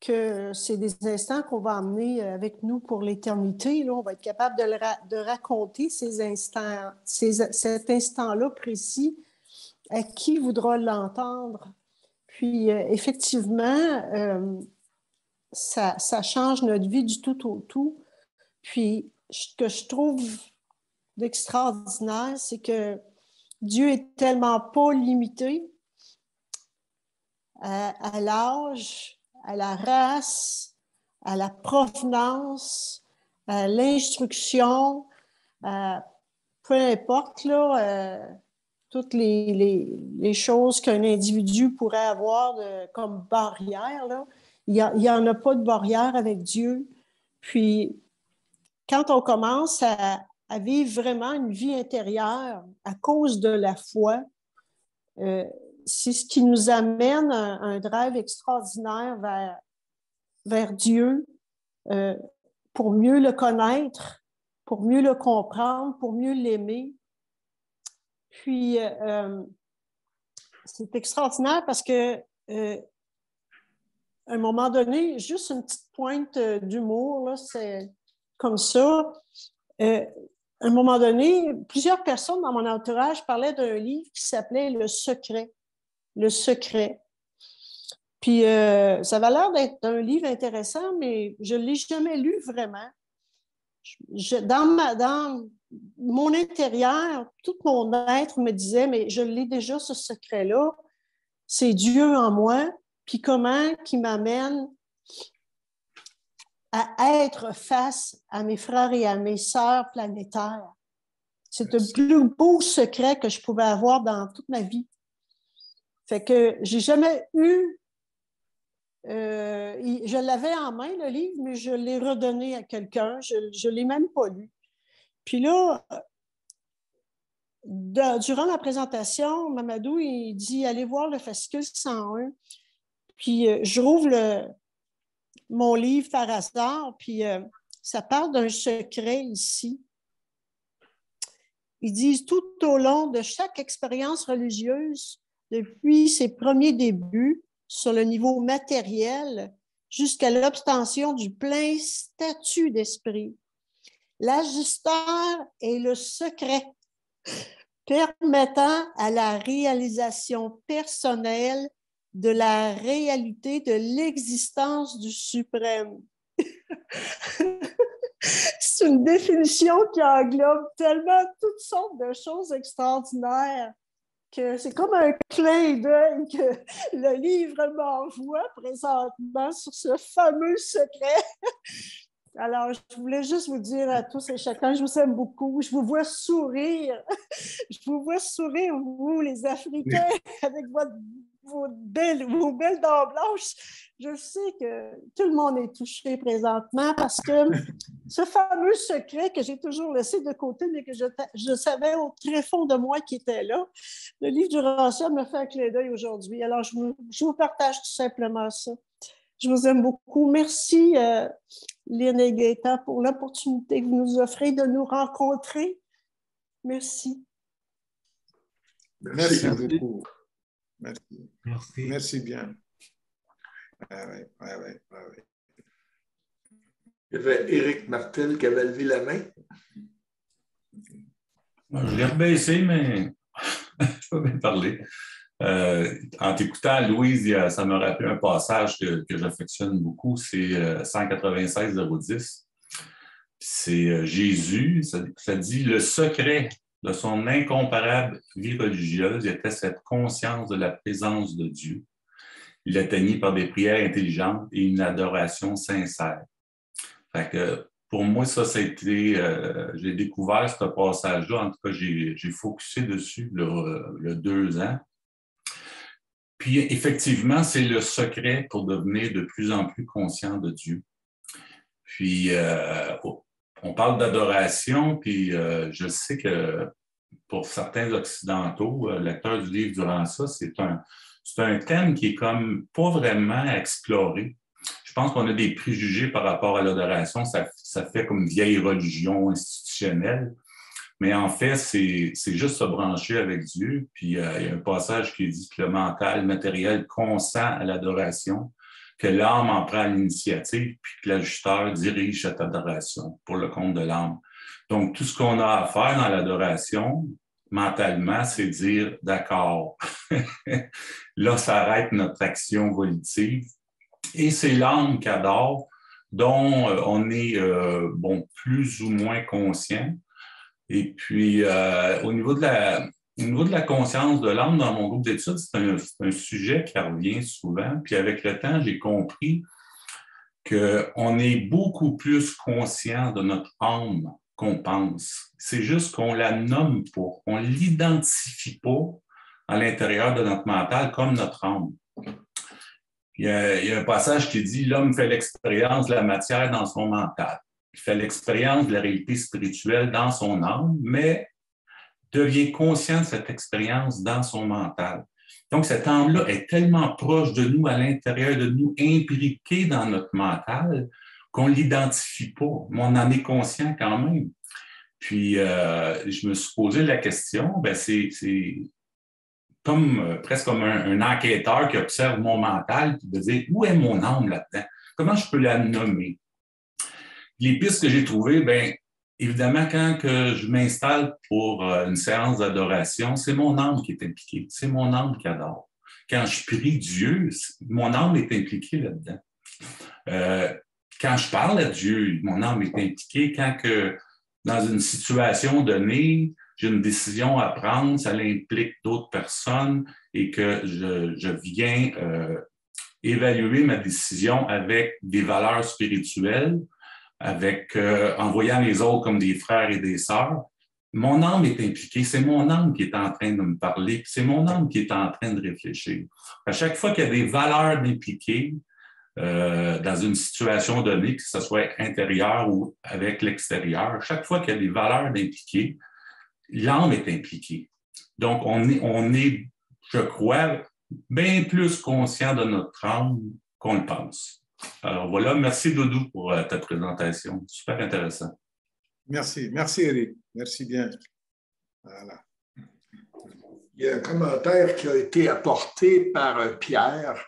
que c'est des instants qu'on va emmener avec nous pour l'éternité. Là, on va être capable de raconter ces instants, cet instant-là précis à qui voudra l'entendre. Puis, effectivement, ça change notre vie du tout au tout. Puis, ce que je trouve d'extraordinaire, c'est que Dieu est tellement pas limité à l'âge, à la race, à la provenance, à l'instruction, peu importe, là, toutes les choses qu'un individu pourrait avoir comme barrière, là, il n'y en a pas de barrière avec Dieu. Puis, quand on commence à vivre vraiment une vie intérieure à cause de la foi, c'est ce qui nous amène à un drive extraordinaire vers Dieu pour mieux le connaître, pour mieux le comprendre, pour mieux l'aimer. Puis, c'est extraordinaire parce que à un moment donné, juste une petite pointe d'humour, là, c'est comme ça. À un moment donné, plusieurs personnes dans mon entourage parlaient d'un livre qui s'appelait Le Secret. Le Secret. Puis, ça avait l'air d'être un livre intéressant, mais je ne l'ai jamais lu vraiment. Dans mon intérieur, tout mon être me disait, mais je l'ai déjà, ce secret-là. C'est Dieu en moi. Puis comment qui m'amène à être face à mes frères et à mes sœurs planétaires. C'est le plus beau secret que je pouvais avoir dans toute ma vie. Fait que j'ai jamais eu... je l'avais en main, le livre, mais je l'ai redonné à quelqu'un. Je ne l'ai même pas lu. Puis là, durant la présentation, Mamadou, il dit « Allez voir le fascicule 101 ». Puis je rouvre mon livre par hasard, puis ça parle d'un secret ici. Ils disent « Tout au long de chaque expérience religieuse, depuis ses premiers débuts, sur le niveau matériel, jusqu'à l'obtention du plein statut d'esprit, l'ajusteur est le secret permettant à la réalisation personnelle de la réalité de l'existence du suprême. » C'est une définition qui englobe tellement toutes sortes de choses extraordinaires que c'est comme un clin d'œil que le livre m'envoie présentement sur ce fameux secret. Alors, je voulais juste vous dire à tous et chacun, je vous aime beaucoup. Je vous vois sourire. Je vous vois sourire, vous, les Africains, avec vos belles dents blanches. Je sais que tout le monde est touché présentement parce que ce fameux secret que j'ai toujours laissé de côté, mais que je savais au très fond de moi qui était là, le livre du Rancière me fait un clin d'œil aujourd'hui. Alors, je vous partage tout simplement ça. Je vous aime beaucoup. Merci, Lynn et Gaëtan, pour l'opportunité que vous nous offrez de nous rencontrer. Merci.
Merci beaucoup. Merci.
Merci.
Merci bien. Ouais.
Il y avait Éric Martel qui avait levé la main.
Je l'ai rebaissé, mais je peux bien parler. En t'écoutant, Louise, ça me rappelé un passage que j'affectionne beaucoup, c'est 196-010. C'est Jésus, ça dit « Le secret de son incomparable vie religieuse était cette conscience de la présence de Dieu. Il atteignit par des prières intelligentes et une adoration sincère. » Fait que pour moi, ça a été... j'ai découvert ce passage-là, en tout cas, j'ai focusé dessus le 2 ans. Puis, effectivement, c'est le secret pour devenir de plus en plus conscient de Dieu. Puis, on parle d'adoration, puis je sais que pour certains Occidentaux, lecteurs du livre durant ça, c'est un thème qui est comme pas vraiment exploré. Je pense qu'on a des préjugés par rapport à l'adoration. Ça fait comme vieille religion institutionnelle. Mais en fait, c'est juste se brancher avec Dieu. Puis il y a un passage qui dit que le mental matériel consent à l'adoration, que l'âme en prend l'initiative, puis que l'ajusteur dirige cette adoration pour le compte de l'âme. Donc, tout ce qu'on a à faire dans l'adoration, mentalement, c'est dire « d'accord ». Là, s'arrête notre action volitive. Et c'est l'âme qui adore, dont on est plus ou moins conscient. Et puis, au niveau de la conscience de l'âme, dans mon groupe d'études, c'est un sujet qui revient souvent. Puis avec le temps, j'ai compris qu'on est beaucoup plus conscient de notre âme qu'on pense. C'est juste qu'on la nomme pas, on ne l'identifie pas à l'intérieur de notre mental comme notre âme. Il y a un passage qui dit « L'homme fait l'expérience de la matière dans son mental. Il fait l'expérience de la réalité spirituelle dans son âme, mais devient conscient de cette expérience dans son mental. » Donc, cette âme-là est tellement proche de nous, à l'intérieur de nous, imbriquée dans notre mental, qu'on ne l'identifie pas, mais on en est conscient quand même. Puis, je me suis posé la question, c'est presque comme un enquêteur qui observe mon mental et de dire où est mon âme là-dedans? Comment je peux la nommer? Les pistes que j'ai trouvées, évidemment, quand que je m'installe pour une séance d'adoration, c'est mon âme qui est impliquée, c'est mon âme qui adore. Quand je prie Dieu, mon âme est impliquée là-dedans. Quand je parle à Dieu, mon âme est impliquée. Quand que, dans une situation donnée, j'ai une décision à prendre, ça implique d'autres personnes et que je viens évaluer ma décision avec des valeurs spirituelles, en voyant les autres comme des frères et des sœurs. Mon âme est impliquée, c'est mon âme qui est en train de me parler, c'est mon âme qui est en train de réfléchir. À chaque fois qu'il y a des valeurs impliquées dans une situation donnée, que ce soit intérieure ou avec l'extérieur, chaque fois qu'il y a des valeurs impliquées, l'âme est impliquée. Donc, on est, je crois, bien plus conscient de notre âme qu'on le pense. Alors voilà, merci Doudou pour ta présentation. Super intéressant.
Merci Eric. Merci bien. Voilà.
Il y a un commentaire qui a été apporté par Pierre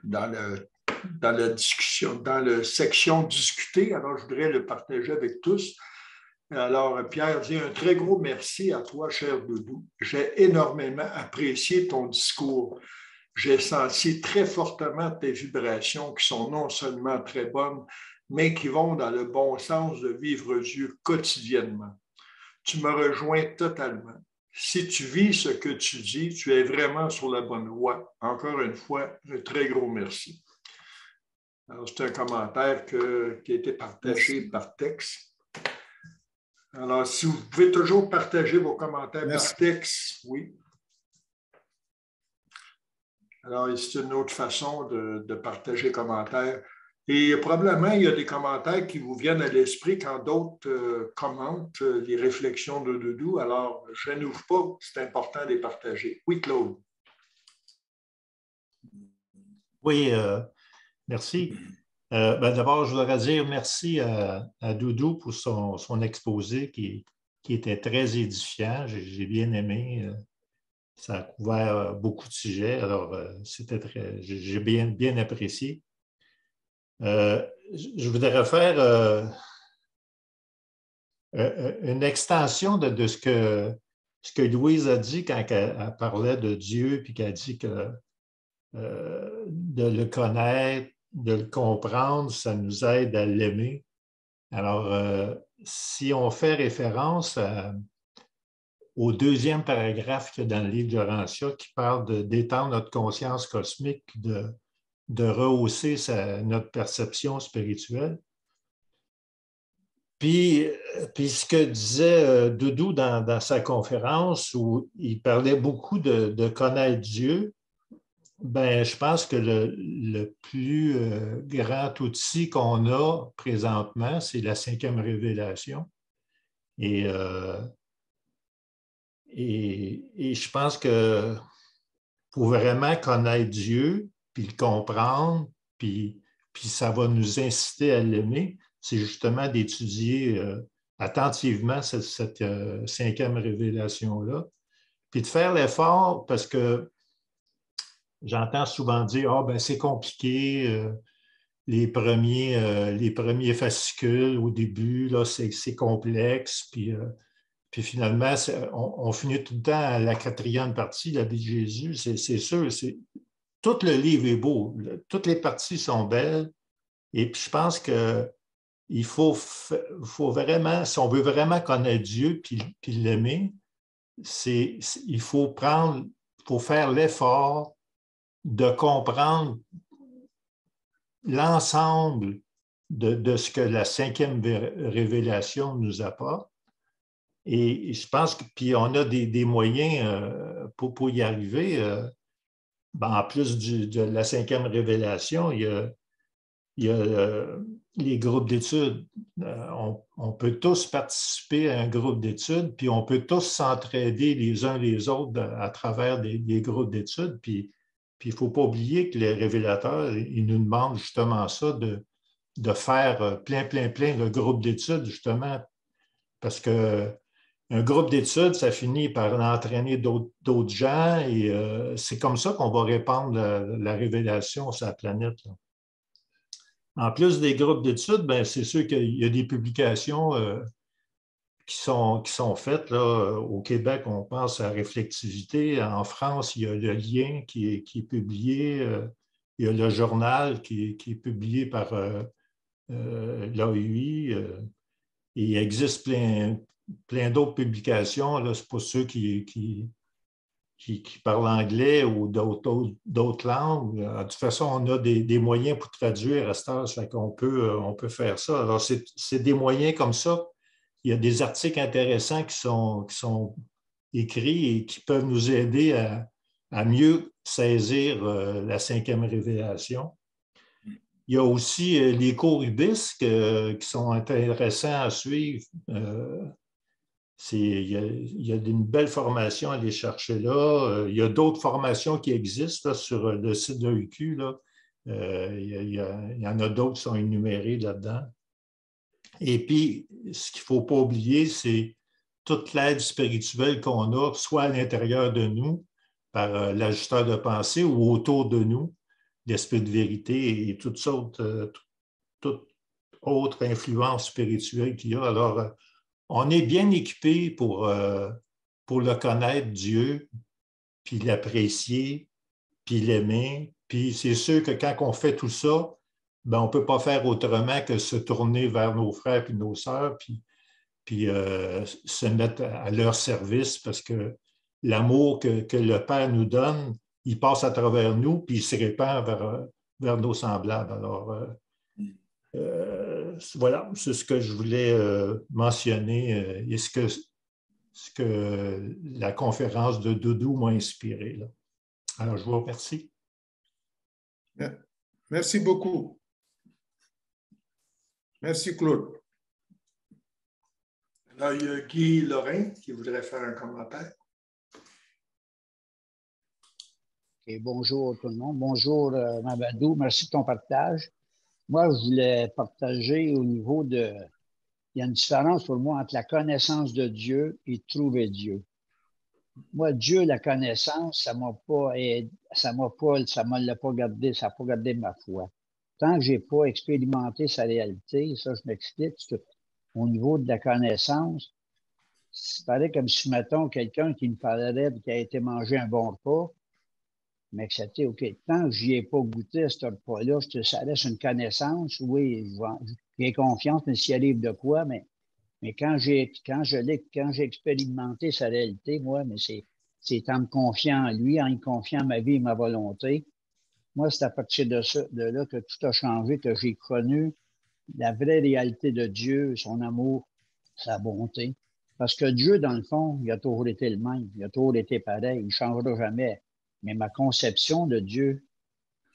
dans la discussion, dans la section discutée. Alors, je voudrais le partager avec tous. Alors, Pierre dit un très gros merci à toi, cher Doudou. J'ai énormément apprécié ton discours. J'ai senti très fortement tes vibrations qui sont non seulement très bonnes, mais qui vont dans le bon sens de vivre Dieu quotidiennement. Tu me rejoins totalement. Si tu vis ce que tu dis, tu es vraiment sur la bonne voie. Encore une fois, un très gros merci. Alors, c'est un commentaire qui a été partagé par texte. Alors, si vous pouvez toujours partager vos commentaires par texte, oui. Alors, c'est une autre façon de partager commentaires. Et probablement, il y a des commentaires qui vous viennent à l'esprit quand d'autres commentent les réflexions de Doudou. Alors, je n'ouvre pas, c'est important de les partager. Oui, Claude.
Oui, merci. D'abord, je voudrais dire merci à Doudou pour son exposé qui était très édifiant. J'ai bien aimé. Ça a couvert beaucoup de sujets. Alors, j'ai bien apprécié. Je voudrais faire une extension de ce que Louise a dit quand elle parlait de Dieu, puis qu'elle dit que de le connaître, de le comprendre, ça nous aide à l'aimer. Alors, si on fait référence au deuxième paragraphe qu'il y a dans le livre d'Horatia qui parle d'étendre notre conscience cosmique, de rehausser notre perception spirituelle. Puis ce que disait Doudou dans sa conférence, où il parlait beaucoup de connaître Dieu, je pense que le plus grand outil qu'on a présentement, c'est la 5e révélation. Et je pense que pour vraiment connaître Dieu, puis le comprendre, puis ça va nous inciter à l'aimer, c'est justement d'étudier attentivement cette cinquième révélation-là, puis de faire l'effort parce que j'entends souvent dire « Ah, ben c'est compliqué, les premiers fascicules au début, là, c'est complexe, puis finalement, on finit tout le temps à la quatrième partie, la vie de Jésus, c'est sûr, tout le livre est beau, toutes les parties sont belles, et puis je pense qu'il faut vraiment, si on veut vraiment connaître Dieu puis l'aimer, il faut faire l'effort de comprendre l'ensemble de ce que la cinquième révélation nous apporte. Et je pense que, puis on a des moyens pour y arriver. En plus de la cinquième révélation, il y a les groupes d'études. On peut tous participer à un groupe d'études, puis on peut tous s'entraider les uns les autres à travers des groupes d'études. Puis il ne faut pas oublier que les révélateurs, ils nous demandent justement ça, de faire plein de groupes d'études, justement, parce que un groupe d'études, ça finit par entraîner d'autres gens et c'est comme ça qu'on va répandre la révélation sur la planète, là. En plus des groupes d'études, ben, c'est sûr qu'il y a des publications qui sont faites. Là. Au Québec, on pense à Réflectivité. En France, il y a le lien qui est publié. Il y a le journal qui est publié par l'AUI. Il existe plein d'autres publications. Là, c'est pour ceux qui parlent anglais ou d'autres langues. De toute façon, on a des moyens pour traduire à cette heure, ça qu'on peut faire ça. Alors, c'est des moyens comme ça. Il y a des articles intéressants qui sont écrits et qui peuvent nous aider à mieux saisir la cinquième révélation. Il y a aussi les cours UBIS qui sont intéressants à suivre. Il y a une belle formation à aller chercher là. Il y a d'autres formations qui existent là, sur le site de l'UQ. Il y en a d'autres qui sont énumérées là-dedans. Et puis, ce qu'il ne faut pas oublier, c'est toute l'aide spirituelle qu'on a, soit à l'intérieur de nous, par l'ajusteur de pensée, ou autour de nous, l'esprit de vérité et toute autre influence spirituelle qu'il y a. Alors, on est bien équipé pour le connaître, Dieu, puis l'apprécier, puis l'aimer. Puis c'est sûr que quand on fait tout ça, ben, on ne peut pas faire autrement que se tourner vers nos frères et nos sœurs, puis se mettre à leur service, parce que l'amour que le Père nous donne, il passe à travers nous, puis il se répand vers nos semblables. Alors, voilà, c'est ce que je voulais mentionner et ce que la conférence de Doudou m'a inspiré, là. Alors, je vous remercie.
Merci beaucoup. Merci, Claude.
Alors, il y a Guy Lorrain qui voudrait faire un commentaire.
Et bonjour tout le monde. Bonjour, Mabadou. Merci de ton partage. Moi, je voulais partager au niveau de... Il y a une différence pour moi entre la connaissance de Dieu et trouver Dieu. Moi, Dieu, la connaissance, ça m'a gardé, ça n'a pas gardé ma foi. Tant que j'ai pas expérimenté sa réalité, ça, je m'explique, parce que au niveau de la connaissance, c'est pareil comme si, mettons, quelqu'un qui me parlerait qui a été manger un bon repas, m'accepter, OK, tant que j'y ai pas goûté à ce repas-là, ça laisse une connaissance, oui, j'ai confiance, mais s'il arrive de quoi, mais quand j'ai expérimenté sa réalité, moi, mais c'est en me confiant en lui, en me confiant ma vie et ma volonté. Moi, c'est à partir de là que tout a changé, que j'ai connu la vraie réalité de Dieu, son amour, sa bonté. Parce que Dieu, dans le fond, il a toujours été le même, il a toujours été pareil, il ne changera jamais. Mais ma conception de Dieu,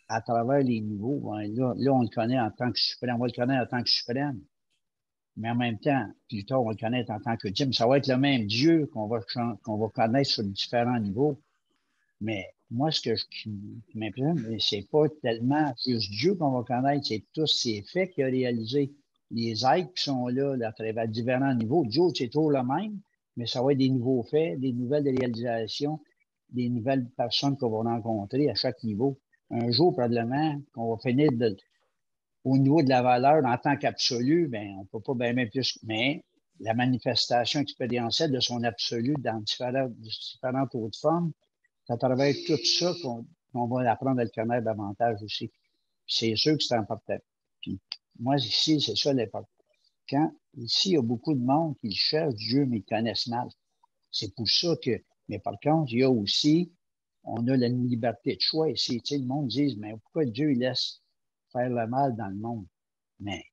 à travers les niveaux, ben là, on le connaît en tant que suprême, on va le connaître en tant que suprême. Mais en même temps, plus tard, on va le connaître en tant que Dieu. Mais ça va être le même Dieu qu'on va connaître sur différents niveaux. Mais moi, ce qui m'impressionne, c'est pas tellement juste Dieu qu'on va connaître, c'est tous ces faits qu'il a réalisés, les êtres qui sont là, à travers différents niveaux. Dieu, c'est toujours le même, mais ça va être des nouveaux faits, des nouvelles réalisations, des nouvelles personnes qu'on va rencontrer à chaque niveau. Un jour, probablement, qu'on va finir au niveau de la valeur en tant qu'absolu, ben, on ne peut pas bien plus, mais la manifestation expérientielle de son absolu dans différentes autres formes, c'est à travers tout ça qu'on va apprendre à le connaître davantage aussi. C'est sûr que c'est important. Puis, moi, ici, c'est ça l'important. Ici, il y a beaucoup de monde qui cherche Dieu, mais ils connaissent mal. C'est pour ça que, mais par contre, il y a aussi, on a la liberté de choix ici. Tu sais, le monde dit, mais pourquoi Dieu il laisse faire le mal dans le monde? Mais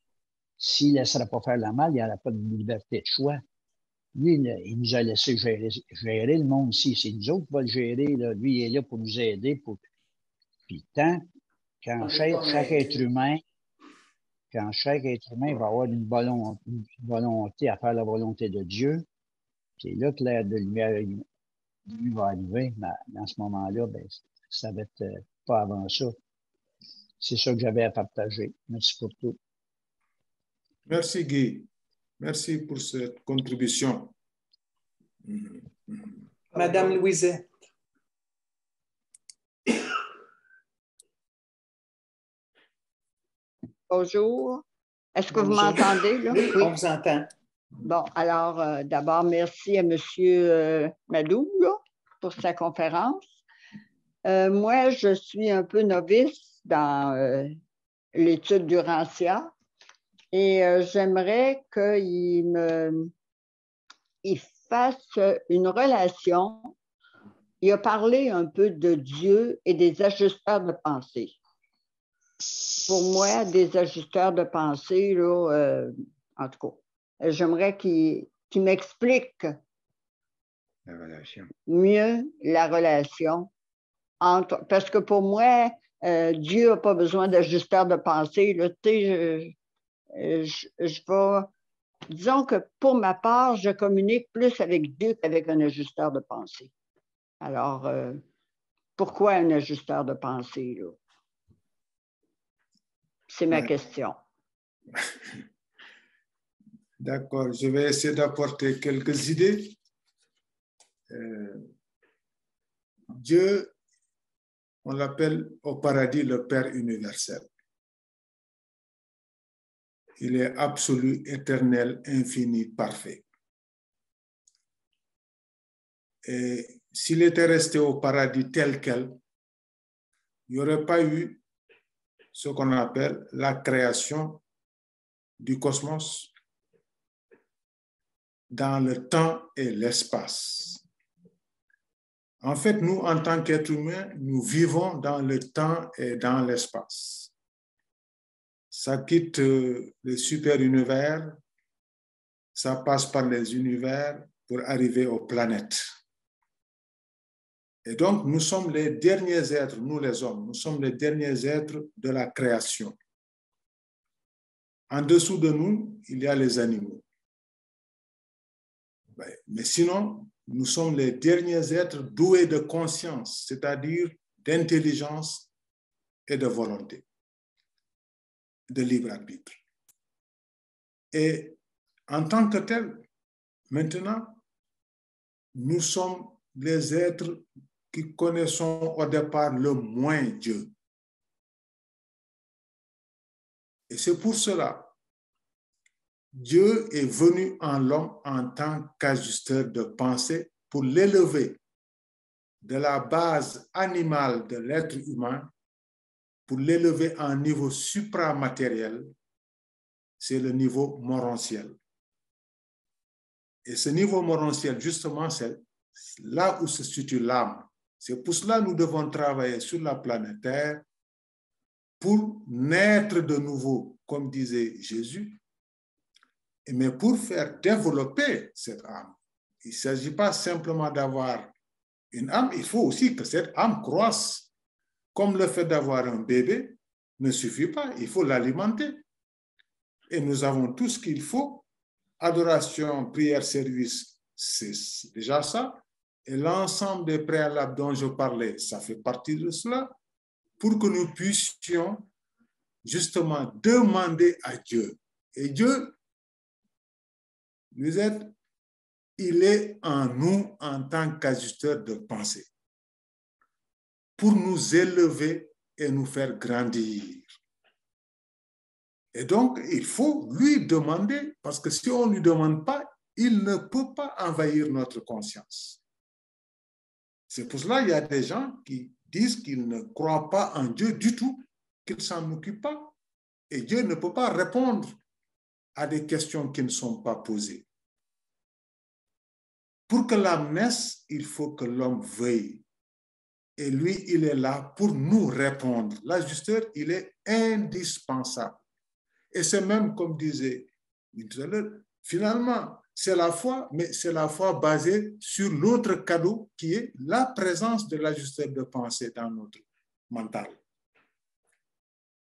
s'il ne laisserait pas faire le mal, il n'y aurait pas de liberté de choix. Lui, il nous a laissé gérer le monde ici. C'est nous autres qui va le gérer. Là. Lui, il est là pour nous aider. Puis quand chaque être humain va avoir une volonté à faire la volonté de Dieu, c'est là que l'ère de lumière lui va arriver. Mais dans ce moment-là, ben, ça va être pas avant ça. C'est ça que j'avais à partager. Merci pour tout.
Merci, Guy. Merci pour cette contribution.
Madame Louisette.
Bonjour. Est-ce que vous m'entendez? Là?
Oui, on vous entend.
Bon, alors, d'abord, merci à M. Madou là, pour sa conférence. Moi, je suis un peu novice dans l'étude du Rancia et j'aimerais qu'il fasse une relation. Il a parlé un peu de Dieu et des ajusteurs de pensée. Pour moi, des ajusteurs de pensée, là, en tout cas, j'aimerais qu'il m'explique mieux la relation entre. Parce que pour moi, Dieu n'a pas besoin d'ajusteurs de pensée. Là, je vais. Disons que pour ma part, je communique plus avec Dieu qu'avec un ajusteur de pensée. Alors, pourquoi un ajusteur de pensée, là? C'est ma question.
D'accord, je vais essayer d'apporter quelques idées. Dieu, on l'appelle au paradis le Père universel. Il est absolu, éternel, infini, parfait. Et s'il était resté au paradis tel quel, il n'y aurait pas eu ce qu'on appelle la création du cosmos dans le temps et l'espace. En fait, nous, en tant qu'êtres humains, nous vivons dans le temps et dans l'espace. Ça quitte le super-univers, ça passe par les univers pour arriver aux planètes. Et donc, nous sommes les derniers êtres, nous les hommes, nous sommes les derniers êtres de la création. En dessous de nous, il y a les animaux. Mais sinon, nous sommes les derniers êtres doués de conscience, c'est-à-dire d'intelligence et de volonté, de libre arbitre. Et en tant que tel, maintenant, nous sommes les êtres qui connaissons au départ le moins Dieu. Et c'est pour cela, Dieu est venu en l'homme en tant qu'ajusteur de pensée pour l'élever de la base animale de l'être humain, pour l'élever à un niveau supramatériel, c'est le niveau morontiel. Et ce niveau morontiel, justement, c'est là où se situe l'âme. C'est pour cela que nous devons travailler sur la planète Terre pour naître de nouveau, comme disait Jésus, mais pour faire développer cette âme. Il ne s'agit pas simplement d'avoir une âme, il faut aussi que cette âme croisse. Comme le fait d'avoir un bébé ne suffit pas, il faut l'alimenter. Et nous avons tout ce qu'il faut. Adoration, prière, service, c'est déjà ça. Et l'ensemble des préalables dont je parlais, ça fait partie de cela, pour que nous puissions justement demander à Dieu Et Dieu, Louisette, il est en nous en tant qu'ajusteur de pensée pour nous élever et nous faire grandir. Et donc, il faut lui demander, parce que si on ne lui demande pas, il ne peut pas envahir notre conscience. C'est pour cela qu'il y a des gens qui disent qu'ils ne croient pas en Dieu du tout, qu'ils ne s'en occupent pas. Et Dieu ne peut pas répondre à des questions qui ne sont pas posées. Pour que l'âme naisse, il faut que l'homme veuille. Et lui, il est là pour nous répondre. L'ajusteur, il est indispensable. Et c'est même, comme disait tout à l'heure, finalement, c'est la foi, mais c'est la foi basée sur l'autre cadeau qui est la présence de l'ajusteur de pensée dans notre mental.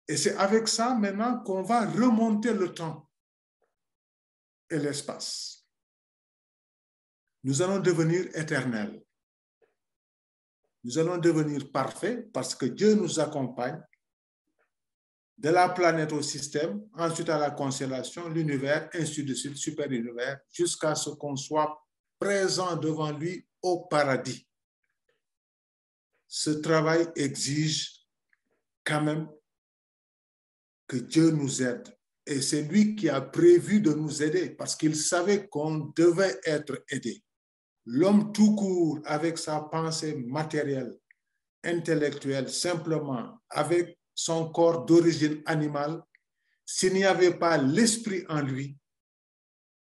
Et c'est avec ça maintenant qu'on va remonter le temps et l'espace. Nous allons devenir éternels. Nous allons devenir parfaits parce que Dieu nous accompagne de la planète au système, ensuite à la constellation, l'univers, ainsi de suite, super-univers, jusqu'à ce qu'on soit présent devant lui au paradis. Ce travail exige quand même que Dieu nous aide. Et c'est lui qui a prévu de nous aider parce qu'il savait qu'on devait être aidé. L'homme tout court, avec sa pensée matérielle, intellectuelle, simplement, avec son corps d'origine animale, s'il n'y avait pas l'esprit en lui,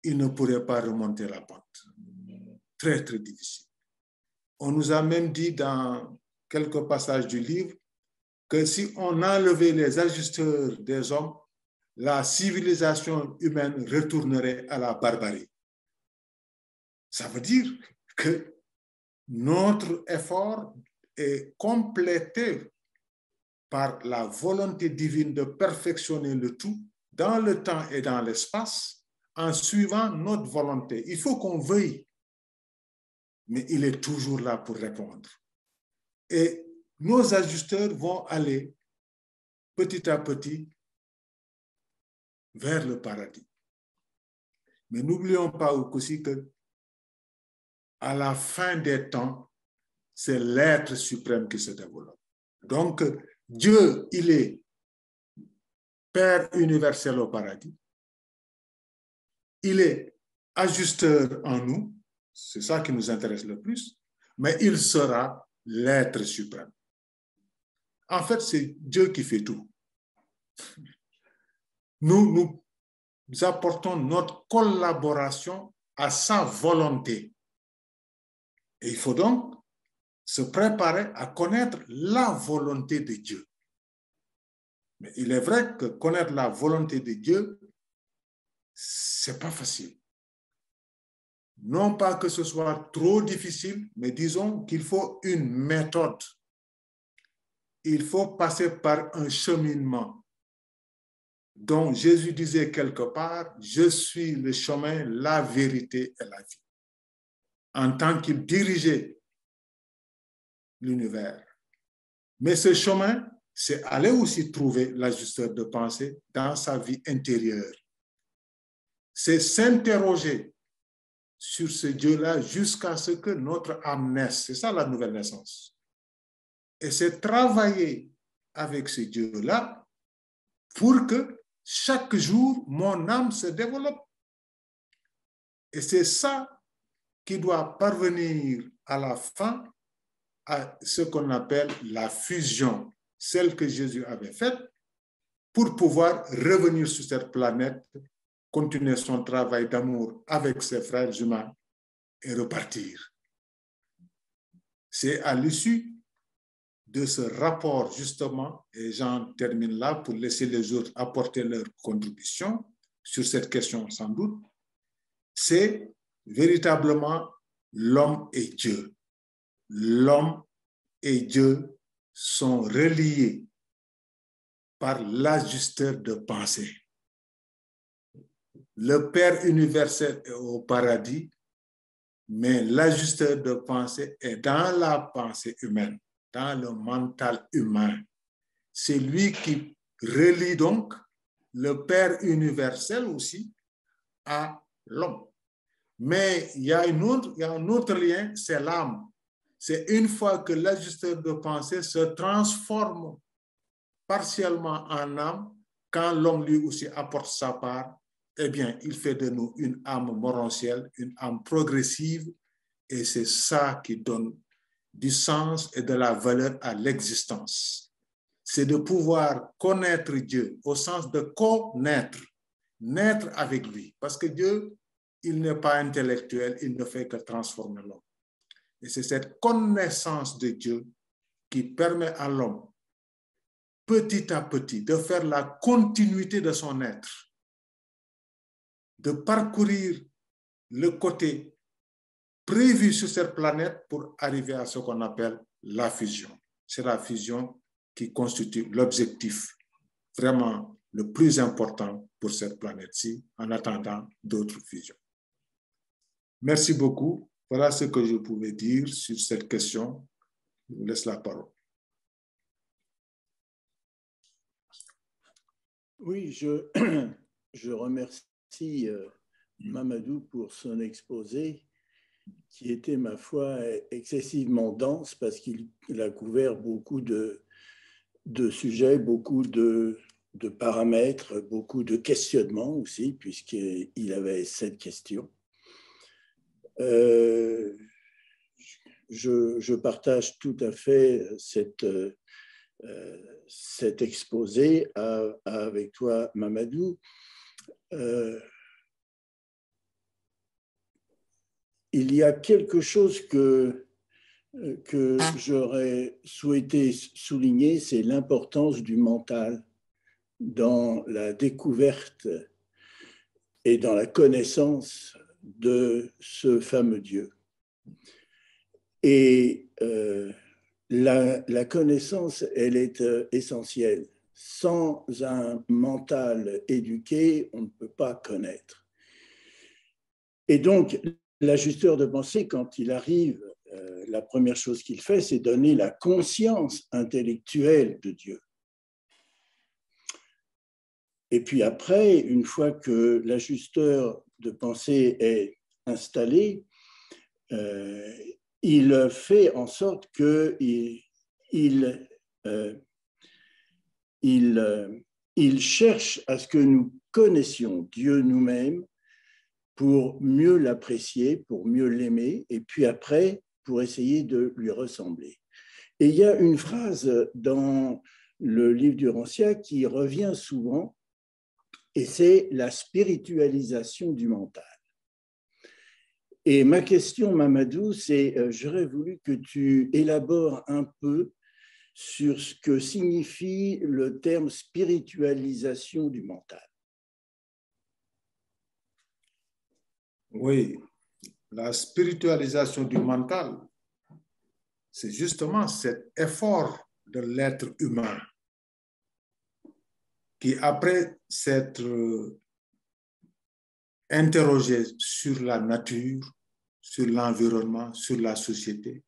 il ne pourrait pas remonter la pente. Très, très difficile. On nous a même dit dans quelques passages du livre que si on enlevait les ajusteurs des hommes, la civilisation humaine retournerait à la barbarie. Ça veut dire que notre effort est complété par la volonté divine de perfectionner le tout dans le temps et dans l'espace en suivant notre volonté. Il faut qu'on veuille, mais il est toujours là pour répondre. Et nos ajusteurs vont aller petit à petit vers le paradis. Mais n'oublions pas aussi que à la fin des temps, c'est l'être suprême qui se développe. Donc, Dieu, il est Père universel au paradis. Il est ajusteur en nous. C'est ça qui nous intéresse le plus. Mais il sera l'être suprême. En fait, c'est Dieu qui fait tout. Nous apportons notre collaboration à sa volonté. Et il faut donc se préparer à connaître la volonté de Dieu. Mais il est vrai que connaître la volonté de Dieu, c'est pas facile. Non pas que ce soit trop difficile, mais disons qu'il faut une méthode. Il faut passer par un cheminement dont Jésus disait quelque part, je suis le chemin, la vérité et la vie. En tant qu'il dirigeait l'univers. Mais ce chemin, c'est aller aussi trouver l'ajusteur de pensée dans sa vie intérieure. C'est s'interroger sur ce Dieu-là jusqu'à ce que notre âme naisse. C'est ça la nouvelle naissance. Et c'est travailler avec ce Dieu-là pour que chaque jour, mon âme se développe. Et c'est ça qui doit parvenir à la fin à ce qu'on appelle la fusion, celle que Jésus avait faite pour pouvoir revenir sur cette planète, continuer son travail d'amour avec ses frères humains et repartir. C'est à l'issue de ce rapport, justement, et j'en termine là pour laisser les autres apporter leur contribution sur cette question sans doute, c'est véritablement l'homme et Dieu. L'homme et Dieu sont reliés par l'ajusteur de pensée. Le Père universel est au paradis, mais l'ajusteur de pensée est dans la pensée humaine, dans le mental humain. C'est lui qui relie donc le Père universel aussi à l'homme. Mais il y a un autre lien, c'est l'âme. C'est une fois que l'ajusteur de pensée se transforme partiellement en âme, quand l'homme lui aussi apporte sa part, eh bien, il fait de nous une âme morantielle, une âme progressive, et c'est ça qui donne du sens et de la valeur à l'existence. C'est de pouvoir connaître Dieu au sens de connaître, naître avec lui. Parce que Dieu, il n'est pas intellectuel, il ne fait que transformer l'homme. Et c'est cette connaissance de Dieu qui permet à l'homme, petit à petit, de faire la continuité de son être, de parcourir le côté prévu sur cette planète pour arriver à ce qu'on appelle la fusion. C'est la fusion qui constitue l'objectif vraiment le plus important pour cette planète-ci, en attendant d'autres fusions. Merci beaucoup. Voilà ce que je pouvais dire sur cette question. Je vous laisse la parole.
Oui, je remercie Mamadou pour son exposé qui était, ma foi, excessivement dense parce qu'il a couvert beaucoup de sujets, beaucoup de paramètres, beaucoup de questionnements aussi, puisqu'il avait 7 questions. Je partage tout à fait cet exposé avec toi, Mamadou. Il y a quelque chose que j'aurais souhaité souligner, c'est l'importance du mental dans la découverte et dans la connaissance de ce fameux Dieu. Et la connaissance, elle est essentielle. Sans un mental éduqué, on ne peut pas connaître. Et donc, l'ajusteur de pensée, quand il arrive, la première chose qu'il fait, c'est donner la conscience intellectuelle de Dieu. Et puis après, une fois que l'ajusteur de pensée est installé, il fait en sorte qu'il cherche à ce que nous connaissions Dieu nous-mêmes pour mieux l'apprécier, pour mieux l'aimer, et puis après, pour essayer de lui ressembler. Et il y a une phrase dans le livre du Rancière qui revient souvent, et c'est la spiritualisation du mental. Et ma question, Mamadou, c'est, j'aurais voulu que tu élabores un peu sur ce que signifie le terme spiritualisation du mental.
Oui, la spiritualisation du mental, c'est justement cet effort de l'être humain qui, après s'être interrogé sur la nature, sur l'environnement, sur la société,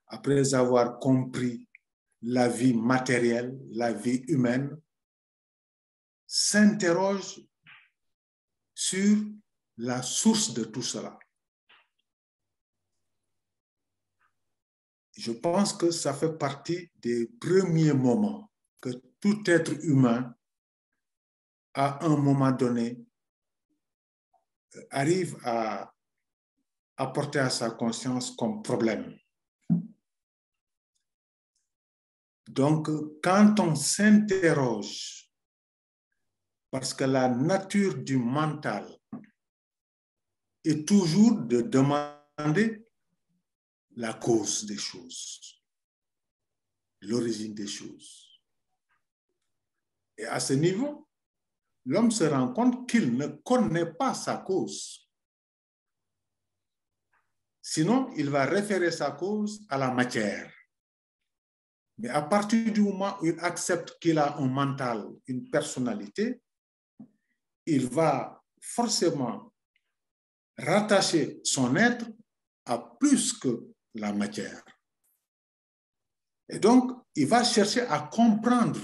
après avoir compris la vie matérielle, la vie humaine, s'interroge sur la source de tout cela. Je pense que ça fait partie des premiers moments que tout être humain, à un moment donné, arrive à apporter à sa conscience comme problème. Donc, quand on s'interroge, parce que la nature du mental est toujours de demander la cause des choses, l'origine des choses. Et à ce niveau, l'homme se rend compte qu'il ne connaît pas sa cause. Sinon, il va référer sa cause à la matière. Mais à partir du moment où il accepte qu'il a un mental, une personnalité, il va forcément rattacher son être à plus que la matière. Et donc, il va chercher à comprendre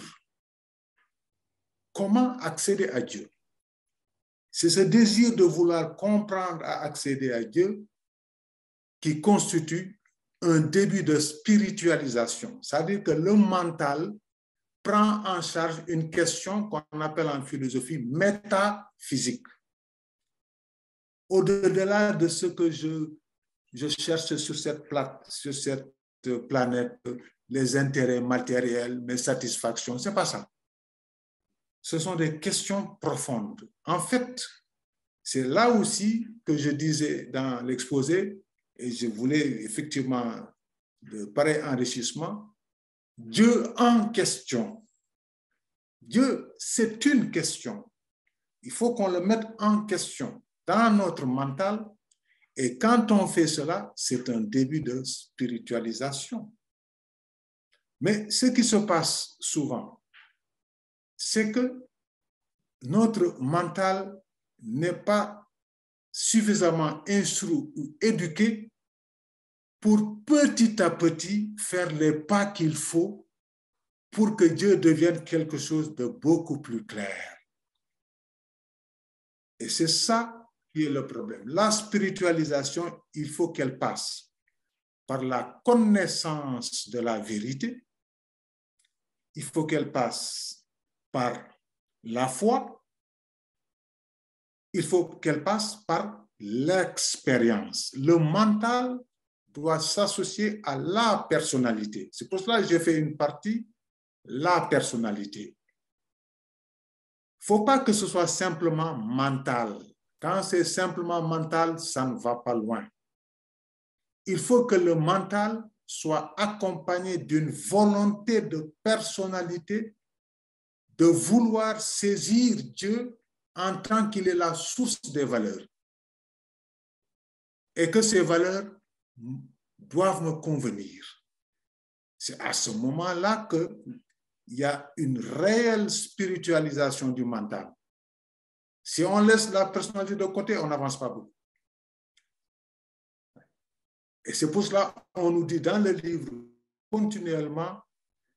comment accéder à Dieu. C'est ce désir de vouloir comprendre à accéder à Dieu qui constitue un début de spiritualisation. C'est-à-dire que le mental prend en charge une question qu'on appelle en philosophie métaphysique. Au-delà de ce que je cherche sur cette planète, les intérêts matériels, mes satisfactions, ce n'est pas ça. Ce sont des questions profondes. En fait, c'est là aussi que je disais dans l'exposé, et je voulais effectivement de pareil enrichissement, Dieu en question. Dieu, c'est une question. Il faut qu'on le mette en question dans notre mental. Et quand on fait cela, c'est un début de spiritualisation. Mais ce qui se passe souvent, c'est que notre mental n'est pas suffisamment instruit ou éduqué pour petit à petit faire les pas qu'il faut pour que Dieu devienne quelque chose de beaucoup plus clair. Et c'est ça qui est le problème. La spiritualisation, il faut qu'elle passe par la connaissance de la vérité. Il faut qu'elle passe par la foi. Il faut qu'elle passe par l'expérience. Le mental doit s'associer à la personnalité. C'est pour cela que j'ai fait une partie, la personnalité. Il ne faut pas que ce soit simplement mental. Quand c'est simplement mental, ça ne va pas loin. Il faut que le mental soit accompagné d'une volonté de personnalité, de vouloir saisir Dieu en tant qu'il est la source des valeurs. Et que ces valeurs doivent me convenir. C'est à ce moment-là qu'il y a une réelle spiritualisation du mental. Si on laisse la personnalité de côté, on n'avance pas beaucoup. Et c'est pour cela qu'on nous dit dans le livre continuellement,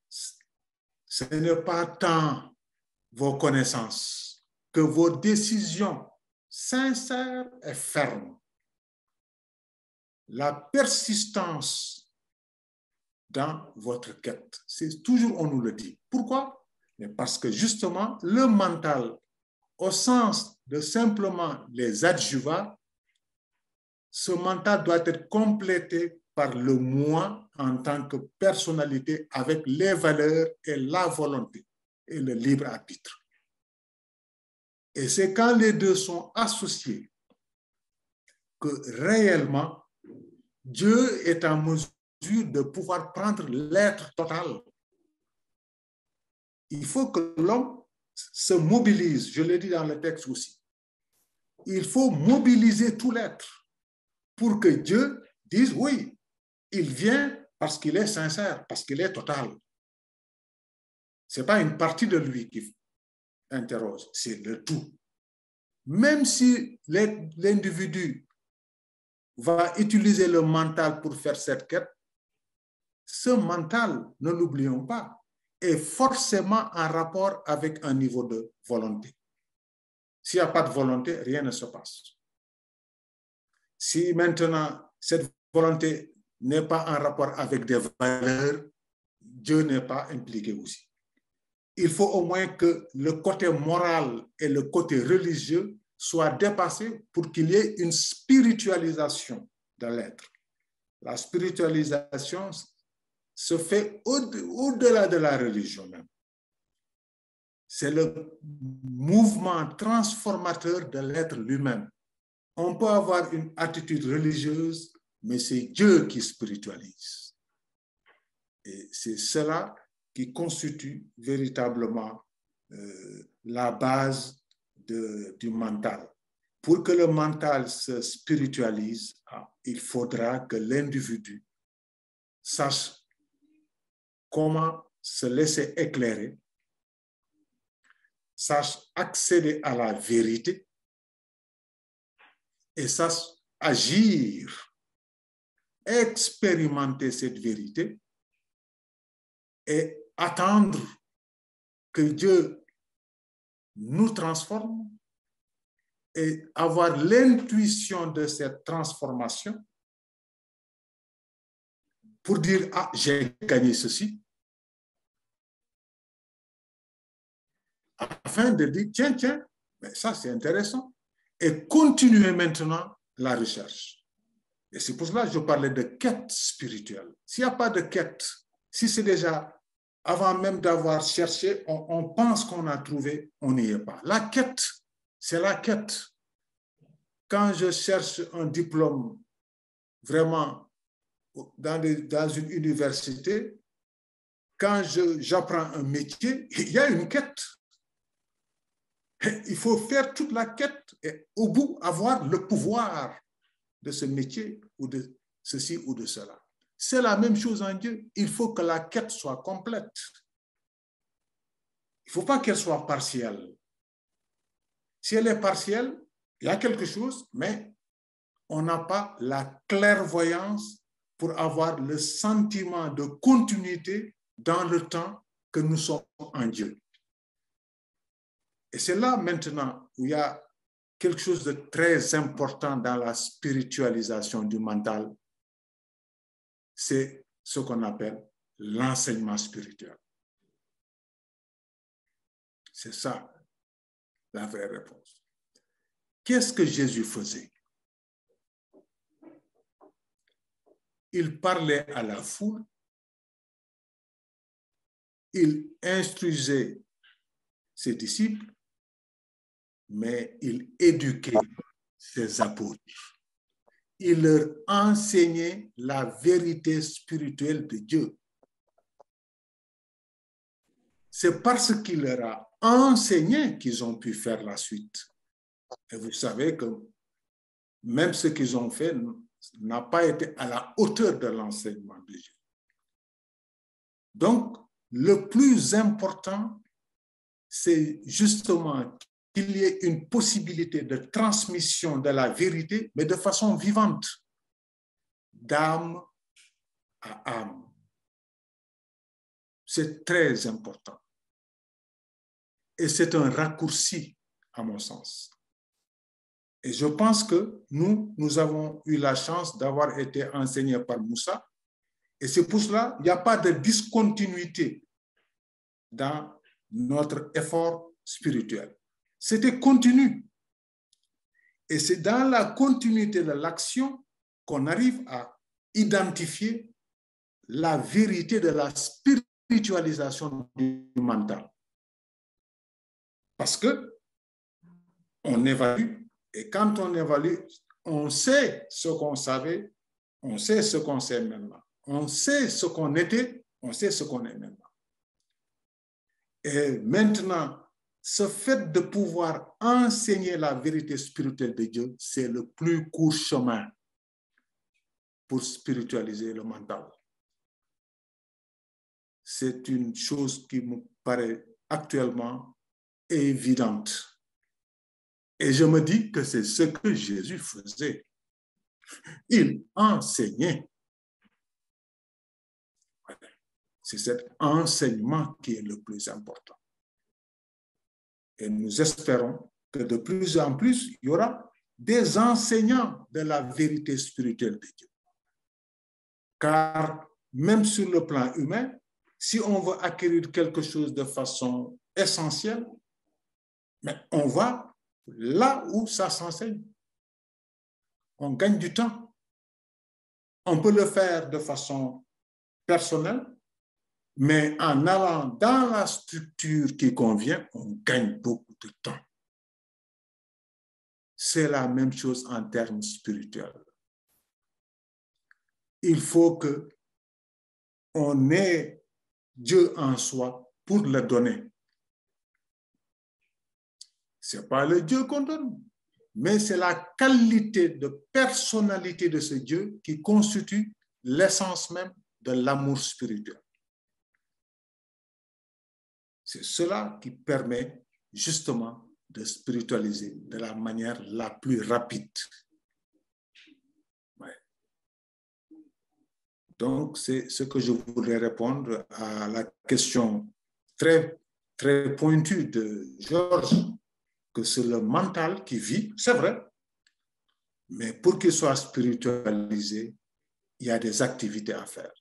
ce n'est pas tant vos connaissances que vos décisions sincères et fermes. La persistance dans votre quête, c'est toujours, on nous le dit. Pourquoi? Parce que justement, le mental, au sens de simplement les adjuvats, ce mental doit être complété par le moi en tant que personnalité avec les valeurs et la volonté et le libre arbitre. Et c'est quand les deux sont associés que réellement Dieu est en mesure de pouvoir prendre l'être total. Il faut que l'homme se mobilise, je l'ai dit dans le texte aussi. Il faut mobiliser tout l'être pour que Dieu dise oui, il vient parce qu'il est sincère, parce qu'il est total. Ce n'est pas une partie de lui qui interroge, c'est le tout. Même si l'individu va utiliser le mental pour faire cette quête, ce mental, ne l'oublions pas, est forcément en rapport avec un niveau de volonté. S'il n'y a pas de volonté, rien ne se passe. Si maintenant cette volonté n'est pas en rapport avec des valeurs, Dieu n'est pas impliqué aussi. Il faut au moins que le côté moral et le côté religieux soient dépassés pour qu'il y ait une spiritualisation de l'être. La spiritualisation se fait au-delà de la religion même. C'est le mouvement transformateur de l'être lui-même. On peut avoir une attitude religieuse, mais c'est Dieu qui spiritualise. Et c'est cela qui constitue véritablement la base du mental. Pour que le mental se spiritualise, il faudra que l'individu sache comment se laisser éclairer, sache accéder à la vérité et sache agir, expérimenter cette vérité et attendre que Dieu nous transforme et avoir l'intuition de cette transformation pour dire, ah, j'ai gagné ceci, afin de dire, tiens, mais ça c'est intéressant, et continuer maintenant la recherche. Et c'est pour cela que je parlais de quête spirituelle. S'il n'y a pas de quête, si c'est déjà, avant même d'avoir cherché, on pense qu'on a trouvé, on n'y est pas. La quête, c'est la quête. Quand je cherche un diplôme vraiment dans une université, quand j'apprends un métier, il y a une quête. Il faut faire toute la quête et au bout avoir le pouvoir de ce métier ou de ceci ou de cela. C'est la même chose en Dieu. Il faut que la quête soit complète. Il ne faut pas qu'elle soit partielle. Si elle est partielle, il y a quelque chose, mais on n'a pas la clairvoyance pour avoir le sentiment de continuité dans le temps que nous sommes en Dieu. Et c'est là maintenant où il y a quelque chose de très important dans la spiritualisation du mental. C'est ce qu'on appelle l'enseignement spirituel. C'est ça la vraie réponse. Qu'est-ce que Jésus faisait? Il parlait à la foule, il instruisait ses disciples, mais il éduquait ses apôtres. Il leur enseignait la vérité spirituelle de Dieu. C'est parce qu'il leur a enseigné qu'ils ont pu faire la suite. Et vous savez que même ce qu'ils ont fait n'a pas été à la hauteur de l'enseignement de Dieu. Donc, le plus important, c'est justement qu'il y ait une possibilité de transmission de la vérité, mais de façon vivante, d'âme à âme. C'est très important. Et c'est un raccourci, à mon sens. Et je pense que nous avons eu la chance d'avoir été enseignés par Moussa. Et c'est pour cela qu'il n'y a pas de discontinuité dans notre effort spirituel. C'était continu. Et c'est dans la continuité de l'action qu'on arrive à identifier la vérité de la spiritualisation du mental. Parce que on évalue, et quand on évalue, on sait ce qu'on savait, on sait ce qu'on sait maintenant. On sait ce qu'on était, on sait ce qu'on est maintenant. Et maintenant, ce fait de pouvoir enseigner la vérité spirituelle de Dieu, c'est le plus court chemin pour spiritualiser le mental. C'est une chose qui me paraît actuellement évidente. Et je me dis que c'est ce que Jésus faisait. Il enseignait. C'est cet enseignement qui est le plus important. Et nous espérons que de plus en plus, il y aura des enseignants de la vérité spirituelle de Dieu. Car même sur le plan humain, si on veut acquérir quelque chose de façon essentielle, mais on va là où ça s'enseigne. On gagne du temps. On peut le faire de façon personnelle, mais en allant dans la structure qui convient, on gagne beaucoup de temps. C'est la même chose en termes spirituels. Il faut qu'on ait Dieu en soi pour le donner. Ce n'est pas le Dieu qu'on donne, mais c'est la qualité de personnalité de ce Dieu qui constitue l'essence même de l'amour spirituel. C'est cela qui permet justement de spiritualiser de la manière la plus rapide. Ouais. Donc, c'est ce que je voulais répondre à la question très très pointu de Georges, que c'est le mental qui vit, c'est vrai, mais pour qu'il soit spiritualisé, il y a des activités à faire.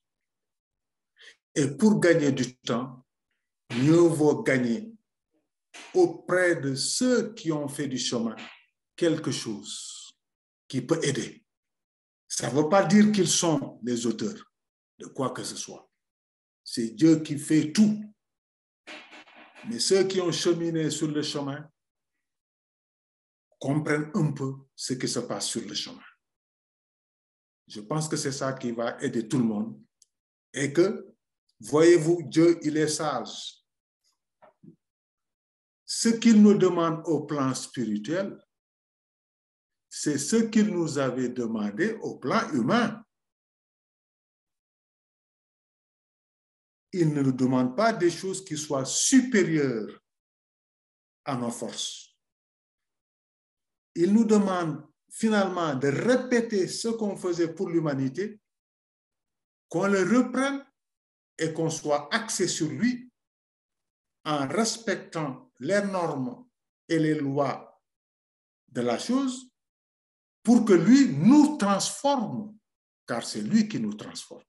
Et pour gagner du temps, mieux vaut gagner auprès de ceux qui ont fait du chemin quelque chose qui peut aider. Ça ne veut pas dire qu'ils sont les auteurs de quoi que ce soit. C'est Dieu qui fait tout. Mais ceux qui ont cheminé sur le chemin comprennent un peu ce qui se passe sur le chemin. Je pense que c'est ça qui va aider tout le monde. Et que, voyez-vous, Dieu, il est sage. Ce qu'il nous demande au plan spirituel, c'est ce qu'il nous avait demandé au plan humain. Il ne nous demande pas des choses qui soient supérieures à nos forces. Il nous demande finalement de répéter ce qu'on faisait pour l'humanité, qu'on le reprenne et qu'on soit axé sur lui en respectant les normes et les lois de la chose pour que lui nous transforme, car c'est lui qui nous transforme.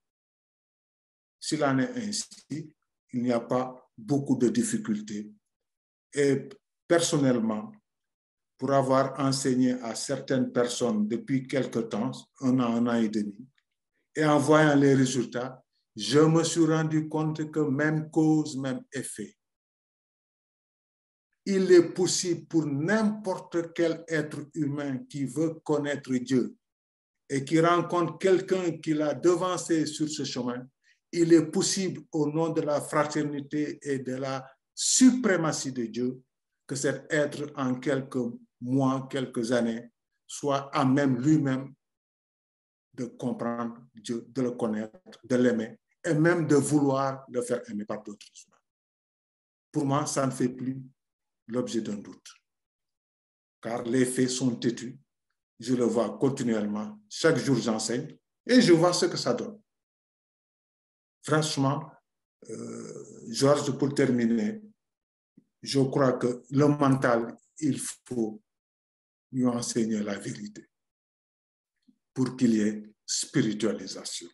S'il en est ainsi, il n'y a pas beaucoup de difficultés. Et personnellement, pour avoir enseigné à certaines personnes depuis quelque temps, un an et demi, et en voyant les résultats, je me suis rendu compte que même cause, même effet. Il est possible pour n'importe quel être humain qui veut connaître Dieu et qui rencontre quelqu'un qui l'a devancé sur ce chemin, il est possible au nom de la fraternité et de la suprématie de Dieu que cet être en quelques mois, quelques années, soit à même lui-même de comprendre Dieu, de le connaître, de l'aimer et même de vouloir le faire aimer par d'autres humains. Pour moi, ça ne fait plus l'objet d'un doute, car les faits sont têtus. Je le vois continuellement. Chaque jour, j'enseigne et je vois ce que ça donne. Franchement, Georges, pour terminer, je crois que le mental, il faut lui enseigner la vérité pour qu'il y ait spiritualisation.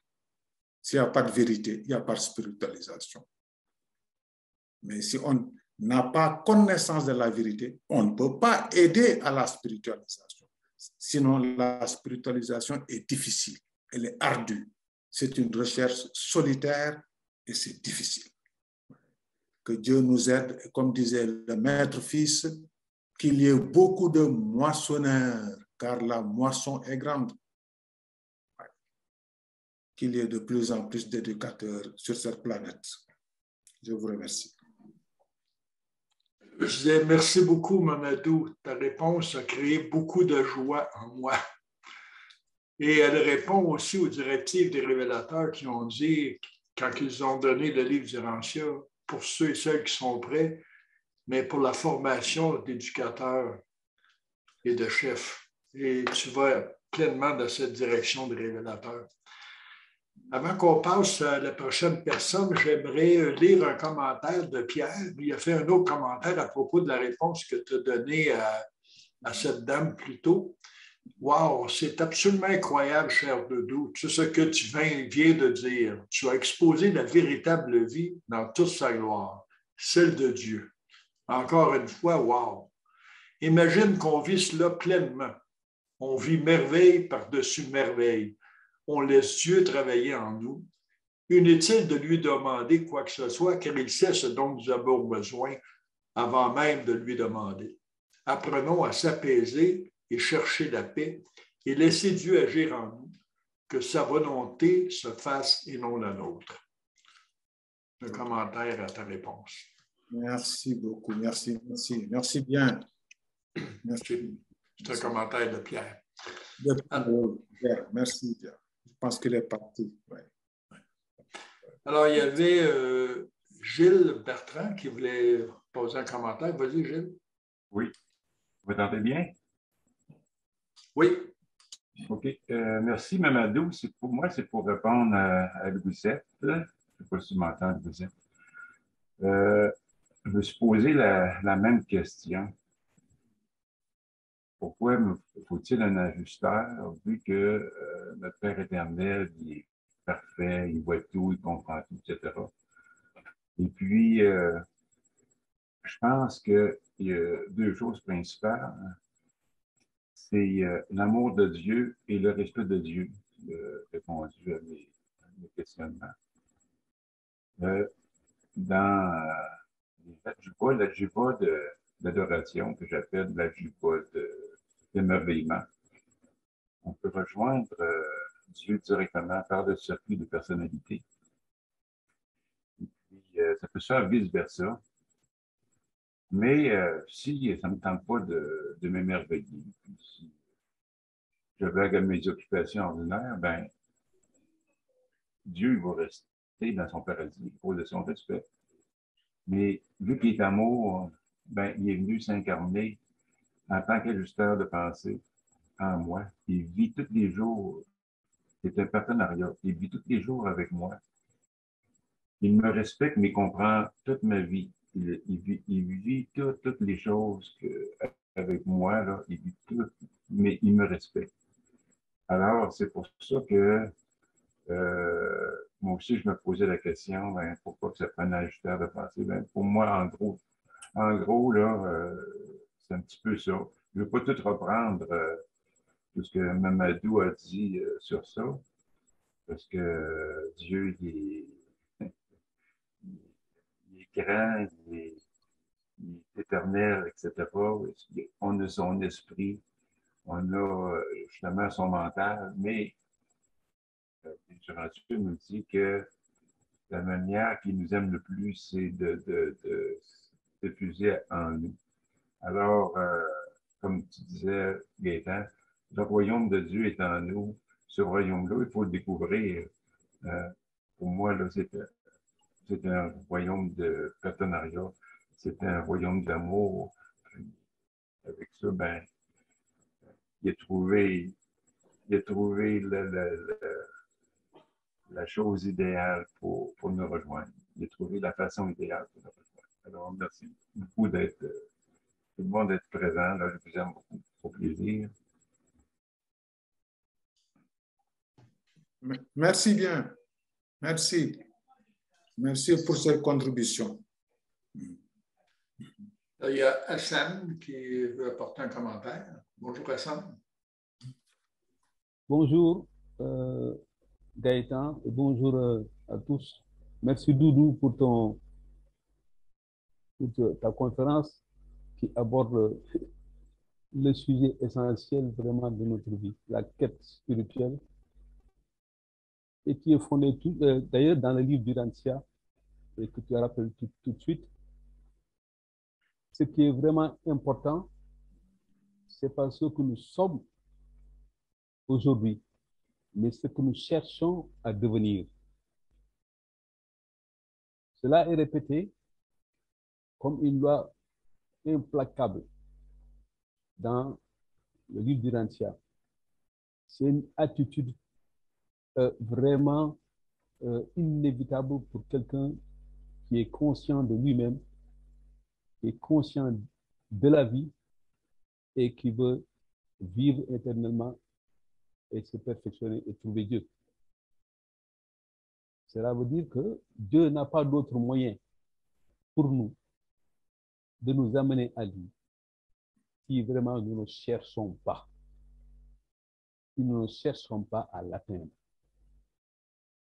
S'il n'y a pas de vérité, il n'y a pas de spiritualisation. Mais si on n'a pas connaissance de la vérité, on ne peut pas aider à la spiritualisation. Sinon, la spiritualisation est difficile, elle est ardue. C'est une recherche solitaire et c'est difficile. Que Dieu nous aide, et comme disait le maître-fils, qu'il y ait beaucoup de moissonneurs, car la moisson est grande. Qu'il y ait de plus en plus d'éducateurs sur cette planète. Je vous remercie.
Je disais merci beaucoup, Mamadou. Ta réponse a créé beaucoup de joie en moi. Et elle répond aussi aux directives des révélateurs qui ont dit, quand ils ont donné le livre d'Urantia, pour ceux et celles qui sont prêts, mais pour la formation d'éducateurs et de chefs. Et tu vas pleinement dans cette direction des révélateurs. Avant qu'on passe à la prochaine personne, j'aimerais lire un commentaire de Pierre. Il a fait un autre commentaire à propos de la réponse que tu as donnée à cette dame plus tôt. Wow, c'est absolument incroyable, cher Doudou, tout ce que tu viens de dire. Tu as exposé la véritable vie dans toute sa gloire, celle de Dieu. Encore une fois, wow. Imagine qu'on vit cela pleinement. On vit merveille par-dessus merveille. On laisse Dieu travailler en nous. Inutile de lui demander quoi que ce soit, car il sait ce dont nous avons besoin avant même de lui demander. Apprenons à s'apaiser et chercher la paix et laisser Dieu agir en nous, que sa volonté se fasse et non la nôtre. Un commentaire à ta réponse.
Merci beaucoup, merci bien. Merci.
C'est un commentaire de Pierre.
Pierre, merci Pierre. Je pense qu'il est parti. Ouais.
Alors, il y avait Gilles Bertrand qui voulait poser un commentaire. Vas-y, Gilles.
Oui. Vous m'entendez bien?
Oui.
OK. Merci, Mamadou. Pour moi, c'est pour répondre à Louisette. Je ne sais pas si tu m'entends, Louisette. je me suis posé la même question. Pourquoi me faut-il un ajusteur vu que notre Père éternel, il est parfait, il voit tout, il comprend tout, etc. Et puis, je pense qu'il y a deux choses principales. C'est l'amour de Dieu et le respect de Dieu, répondu à mes questionnements. Dans la jupa d'adoration, que j'appelle la jupa d'émerveillement, on peut rejoindre Dieu directement par le circuit de personnalité. Et puis, ça peut se faire vice-versa. Mais si ça ne me tente pas de m'émerveiller, si je vague à mes occupations ordinaires, ben Dieu va rester dans son paradis, pour de son respect. Mais vu qu'il est amour, ben, il est venu s'incarner en tant qu'ajusteur de pensée en moi. Il vit tous les jours. C'est un partenariat. Il vit tous les jours avec moi. Il me respecte, mais il comprend toute ma vie. Il vit toutes les choses avec moi, là, il vit tout, mais il me respecte. Alors, c'est pour ça que moi aussi, je me posais la question, ben, pourquoi que ça prend un ajusteur de pensée? Ben, pour moi, en gros là, c'est un petit peu ça. Je ne veux pas tout reprendre tout ce que Mamadou a dit sur ça, parce que Dieu, il est grand, il est éternel, etc. On a son esprit, on a justement son mental, mais Dieu nous dit que la manière qu'il nous aime le plus, c'est de diffuser en nous. Alors, comme tu disais, Gaëtan, le royaume de Dieu est en nous. Ce royaume-là, il faut le découvrir. Pour moi, là, c'est un royaume de partenariat. C'est un royaume d'amour. Avec ça, ben, il a trouvé la chose idéale pour nous rejoindre. Il a trouvé la façon idéale pour nous rejoindre. Alors, merci beaucoup d'être tout le monde d'être présent. Là, je vous aime beaucoup. Au plaisir.
Merci bien. Merci. Merci pour cette contribution.
Il y a Hassan qui veut apporter un commentaire. Bonjour Hassan.
Bonjour Gaëtan et bonjour à tous. Merci Doudou pour ta conférence qui aborde le sujet essentiel vraiment de notre vie, la quête spirituelle, et qui est fondée d'ailleurs dans le livre d'Urantia, et que tu rappelles tout de suite. Ce qui est vraiment important, c'est pas ce que nous sommes aujourd'hui, mais ce que nous cherchons à devenir. Cela est répété comme une loi implacable dans le livre d'Urantia. C'est une attitude vraiment inévitable pour quelqu'un qui est conscient de lui-même, qui est conscient de la vie et qui veut vivre éternellement et se perfectionner et trouver Dieu. Cela veut dire que Dieu n'a pas d'autre moyen pour nous de nous amener à lui si vraiment nous ne cherchons pas, si nous ne cherchons pas à l'atteindre.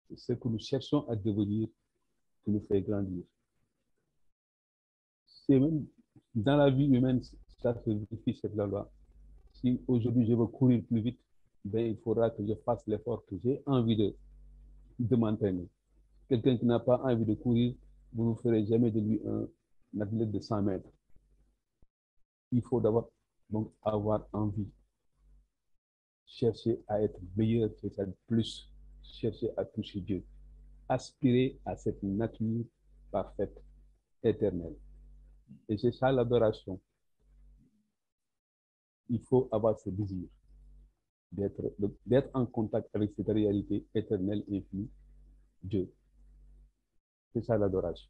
C'est ce que nous cherchons à devenir qui nous fait grandir. C'est même dans la vie humaine, ça se vérifie cette loi. Si aujourd'hui je veux courir plus vite, ben, il faudra que je fasse l'effort que j'ai envie de m'entraîner. Quelqu'un qui n'a pas envie de courir, vous ne ferez jamais de lui un athlète de 100 mètres. Il faut d'abord donc avoir envie, chercher à être meilleur, c'est-à-dire plus, chercher à toucher Dieu, aspirer à cette nature parfaite, éternelle. Et c'est ça l'adoration. Il faut avoir ce désir d'être en contact avec cette réalité éternelle et infinie, Dieu. C'est ça l'adoration.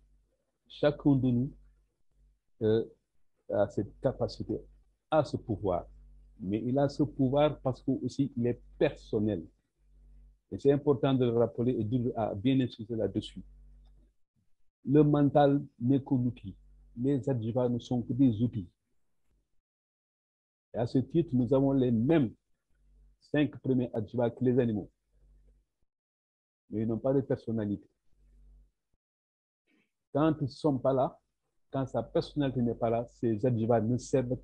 Chacun de nous a cette capacité, a ce pouvoir. Mais il a ce pouvoir parce qu'aussi il est personnel. Et c'est important de le rappeler et de bien insister là-dessus. Le mental n'est qu'un outil. Les adjuvants ne sont que des outils. Et à ce titre, nous avons les mêmes 5 premiers adjuvants que les animaux. Mais ils n'ont pas de personnalité. Quand ils ne sont pas là, quand sa personnalité n'est pas là, ces adjuvants ne servent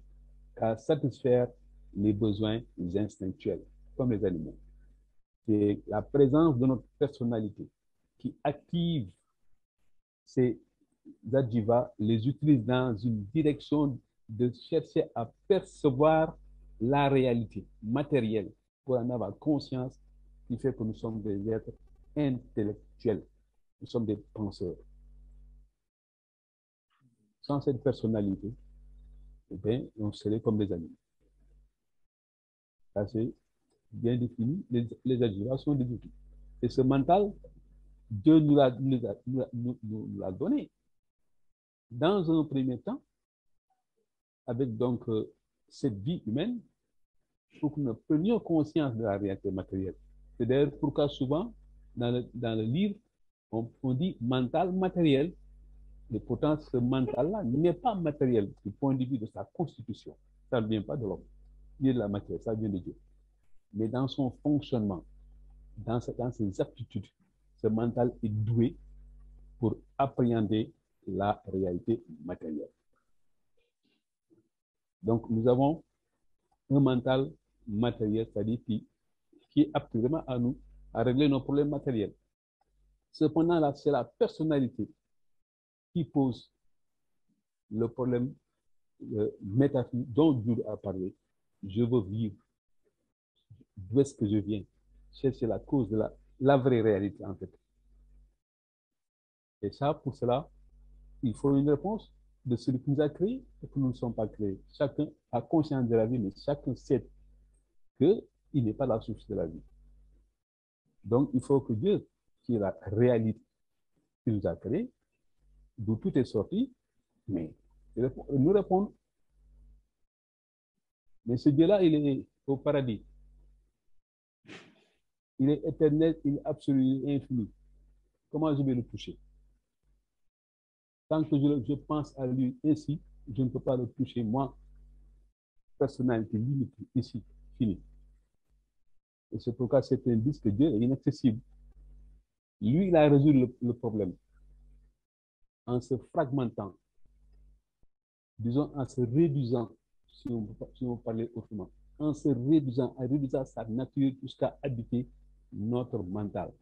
qu'à satisfaire les besoins instinctuels, comme les animaux. C'est la présence de notre personnalité qui active ces adjuvants, les utilise dans une direction de chercher à percevoir la réalité matérielle pour en avoir conscience, qui fait que nous sommes des êtres intellectuels, nous sommes des penseurs. Sans cette personnalité, eh bien, on serait comme des animaux. Ça, c'est bien défini. Les adjuvants sont des outils. Et ce mental, Dieu nous l'a donné. Dans un premier temps, avec donc cette vie humaine, pour que nous prenions conscience de la réalité matérielle. C'est d'ailleurs pourquoi souvent, dans le livre, on dit mental matériel, et pourtant ce mental-là n'est pas matériel du point de vue de sa constitution. Ça ne vient pas de l'homme, ni de la matière, ça vient de Dieu. Mais dans son fonctionnement, dans ses aptitudes, ce mental est doué pour appréhender la réalité matérielle. Donc, nous avons un mental matériel, c'est-à-dire qui est apte vraiment à nous, à régler nos problèmes matériels. Cependant, là, c'est la personnalité qui pose le problème métaphysique dont Dieu a parlé. Je veux vivre. D'où est-ce que je viens? Chercher la cause de la vraie réalité, en fait. Et ça, pour cela, il faut une réponse de celui qui nous a créés et que nous ne sommes pas créés. Chacun a conscience de la vie, mais chacun sait qu'il n'est pas la source de la vie. Donc, il faut que Dieu, qui est la réalité qui nous a créés, d'où tout est sorti, mais nous répondre. Mais ce Dieu-là, il est au paradis. Il est éternel, il est absolu, il est infini. Comment je vais le toucher? Tant que je pense à lui ainsi, je ne peux pas le toucher, moi, personnalité limitée, ici, fini. Et c'est pourquoi certains disent que Dieu est inaccessible. Lui, il a résolu le problème en se fragmentant, disons en se réduisant, si on parlait autrement, en se réduisant, en réduisant sa nature jusqu'à habiter notre mental.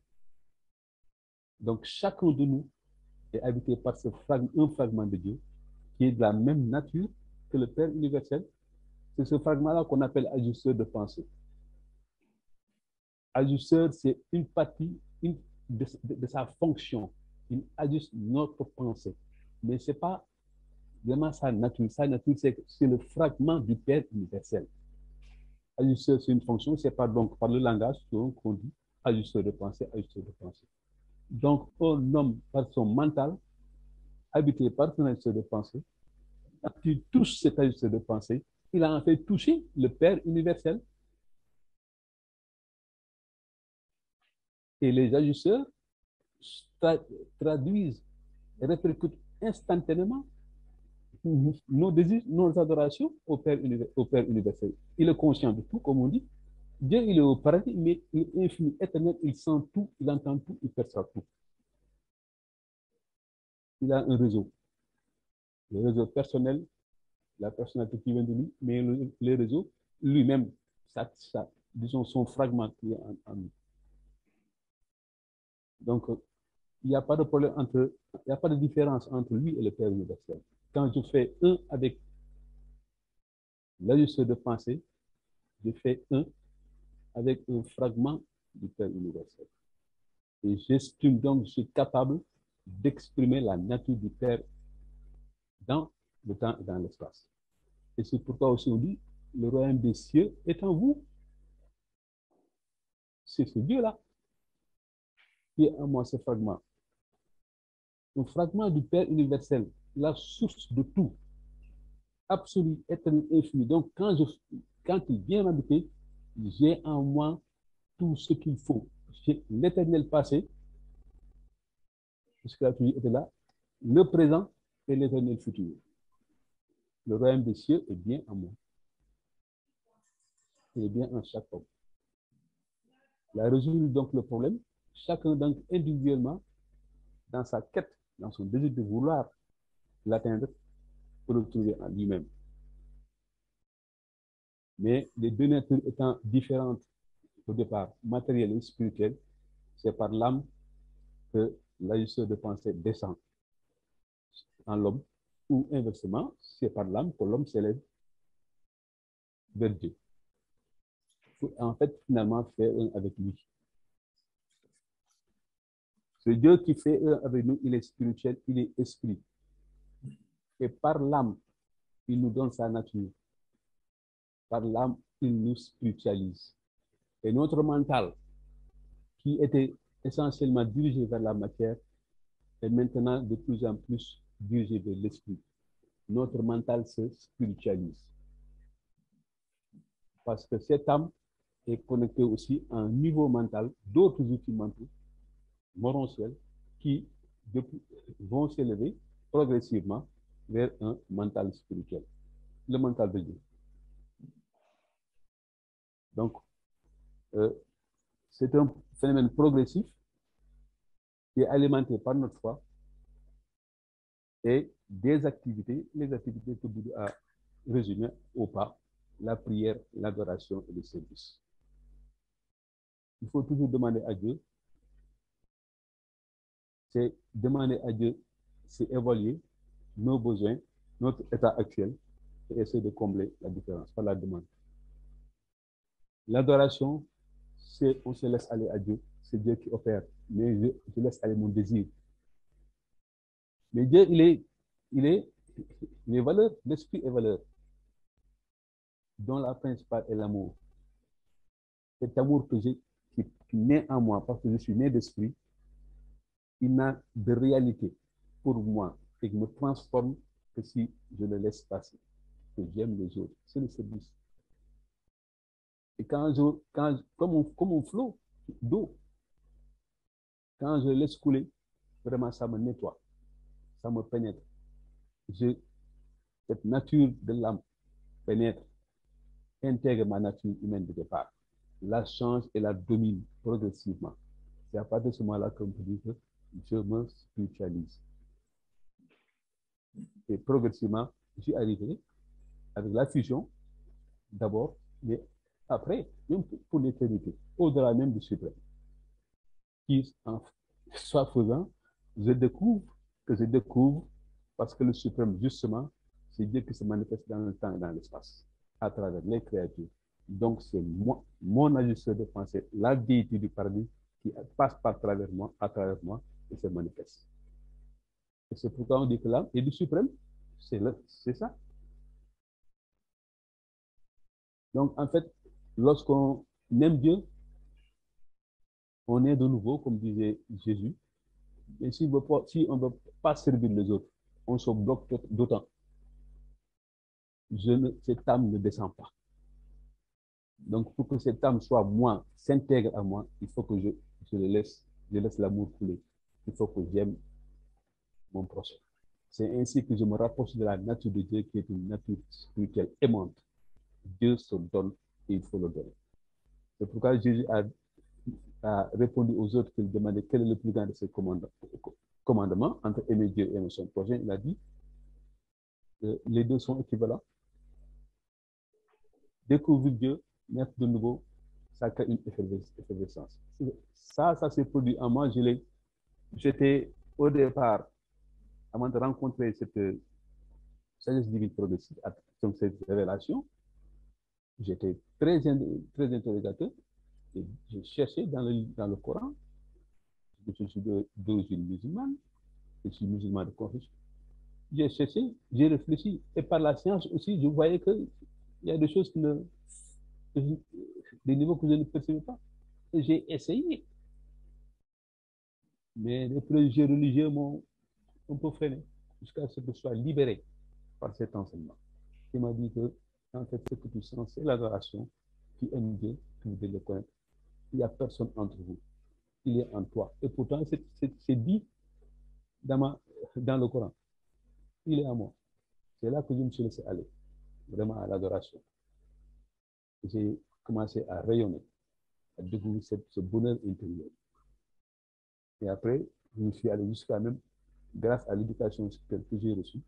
Donc, chacun de nous est habité par un fragment de Dieu qui est de la même nature que le Père universel. C'est ce fragment-là qu'on appelle ajusteur de pensée. Ajusteur, c'est une partie de sa fonction. Il ajuste notre pensée. Mais ce n'est pas vraiment sa nature. Sa nature, c'est le fragment du Père universel. Ajusteur, c'est une fonction. C'est pas donc par le langage qu'on dit ajusteur de pensée, ajusteur de pensée. Donc, un homme, par son mental, habité par son ajusteur de pensée, quand il touche cet ajusteur de pensée, il a en fait touché le Père universel. Et les ajusteurs traduisent et répercutent instantanément nos désirs, nos adorations au Père universel. Il est conscient de tout, comme on dit. Dieu, il est au paradis, mais il est infini, éternel, il sent tout, il entend tout, il perçoit tout. Il a un réseau. Le réseau personnel, la personnalité qui vient de lui, mais le réseau lui-même, disons son fragment qui est en nous. Donc, il n'y a pas de problème il n'y a pas de différence entre lui et le Père universel. Quand je fais un avec l'ajusteur de pensée, je fais un avec un fragment du Père universel. Et j'estime donc, je suis capable d'exprimer la nature du Père dans le temps et dans l'espace. Et c'est pourquoi aussi on dit, le royaume des cieux est en vous. C'est ce Dieu-là qui est en moi, ce fragment. Un fragment du Père universel, la source de tout, absolu, éternel, infini. Donc, quand il vient m'habiter, j'ai en moi tout ce qu'il faut. J'ai l'éternel passé, puisque la vie était là, le présent et l'éternel futur. Le royaume des cieux est bien en moi. Il est bien en chaque homme. La résoudre donc le problème, chacun donc individuellement, dans sa quête, dans son désir de vouloir l'atteindre, pour le trouver en lui-même. Mais les deux natures étant différentes au départ, matérielles et spirituelles, c'est par l'âme que l'agisseur de pensée descend en l'homme, ou inversement, c'est par l'âme que l'homme s'élève vers Dieu. En fait, finalement, faire un avec lui. Ce Dieu qui fait un avec nous, il est spirituel, il est esprit. Et par l'âme, il nous donne sa nature. Par l'âme, il nous spiritualise. Et notre mental, qui était essentiellement dirigé vers la matière, est maintenant de plus en plus dirigé vers l'esprit. Notre mental se spiritualise. Parce que cette âme est connectée aussi à un niveau mental d'autres outils mentaux, morontiels, qui vont s'élever progressivement vers un mental spirituel, le mental de Dieu. Donc, c'est un phénomène progressif qui est alimenté par notre foi et des activités, les activités que Bouddha a résumées au pas, la prière, l'adoration et le service. Il faut toujours demander à Dieu. C'est demander à Dieu, c'est évaluer nos besoins, notre état actuel et essayer de combler la différence par la demande. L'adoration, c'est on se laisse aller à Dieu, c'est Dieu qui opère, mais je laisse aller mon désir. Mais Dieu, il est les valeurs, l'esprit est valeur, dont la principale est l'amour. Cet amour que j'ai, qui naît en moi parce que je suis né d'esprit, il n'a de réalité pour moi et me transforme que si je le laisse passer, que j'aime les autres. C'est le service. Et comme un flot d'eau, quand je laisse couler, vraiment ça me nettoie, ça me pénètre. Cette nature de l'âme pénètre, intègre ma nature humaine de départ, la change et la domine progressivement. C'est à partir de ce moment-là qu'on peut dire que je me spiritualise. Et progressivement, j'y arriverai avec la fusion, d'abord, mais après, même pour l'éternité, au-delà même du suprême. Qui, en soit faisant, je découvre, parce que le suprême, justement, c'est Dieu qui se manifeste dans le temps et dans l'espace, à travers les créatures. Donc, c'est moi, mon agisseur de pensée, la déité du paradis, qui passe par travers moi, à travers moi, et se manifeste. Et c'est pourquoi on dit que l'âme est du suprême, c'est ça. Donc, en fait, lorsqu'on aime Dieu, on est de nouveau, comme disait Jésus. Et si on ne veut pas servir les autres, on se bloque d'autant. Cette âme ne descend pas. Donc, pour que cette âme soit moi, s'intègre à moi, il faut que je laisse l'amour couler. Il faut que j'aime mon prochain. C'est ainsi que je me rapproche de la nature de Dieu qui est une nature spirituelle aimante. Dieu se donne et il faut le donner. C'est pourquoi Jésus a répondu aux autres qui lui demandaient quel est le plus grand de ces commandements entre aimer Dieu et aimer son prochain. Il a dit que les deux sont équivalents. Découvrir Dieu, naître de nouveau, ça crée une effervescence. Ça s'est produit en moi. J'étais au départ, avant de rencontrer cette sagesse divine progressive, donc cette révélation, j'étais très interrogateur. Et je cherchais dans le Coran, je suis d'origine musulmane, je suis musulman de confession. J'ai cherché, j'ai réfléchi, et par la science aussi, je voyais qu'il y a des choses des niveaux que je ne percevais pas. Et j'ai essayé. Mais les préjugés religieux m'ont un peu freiné, jusqu'à ce que je sois libéré par cet enseignement. qui m'a dit que, en fait, ce que tu sens, c'est l'adoration. Tu aimes Dieu, tu veux le connaître. Il n'y a personne entre vous. Il est en toi. Et pourtant, c'est dit dans le Coran. Il est en moi. C'est là que je me suis laissé aller, vraiment à l'adoration. J'ai commencé à rayonner, à découvrir ce bonheur intérieur. Et après, je me suis allé jusqu'à même, grâce à l'éducation spirituelle que j'ai reçue,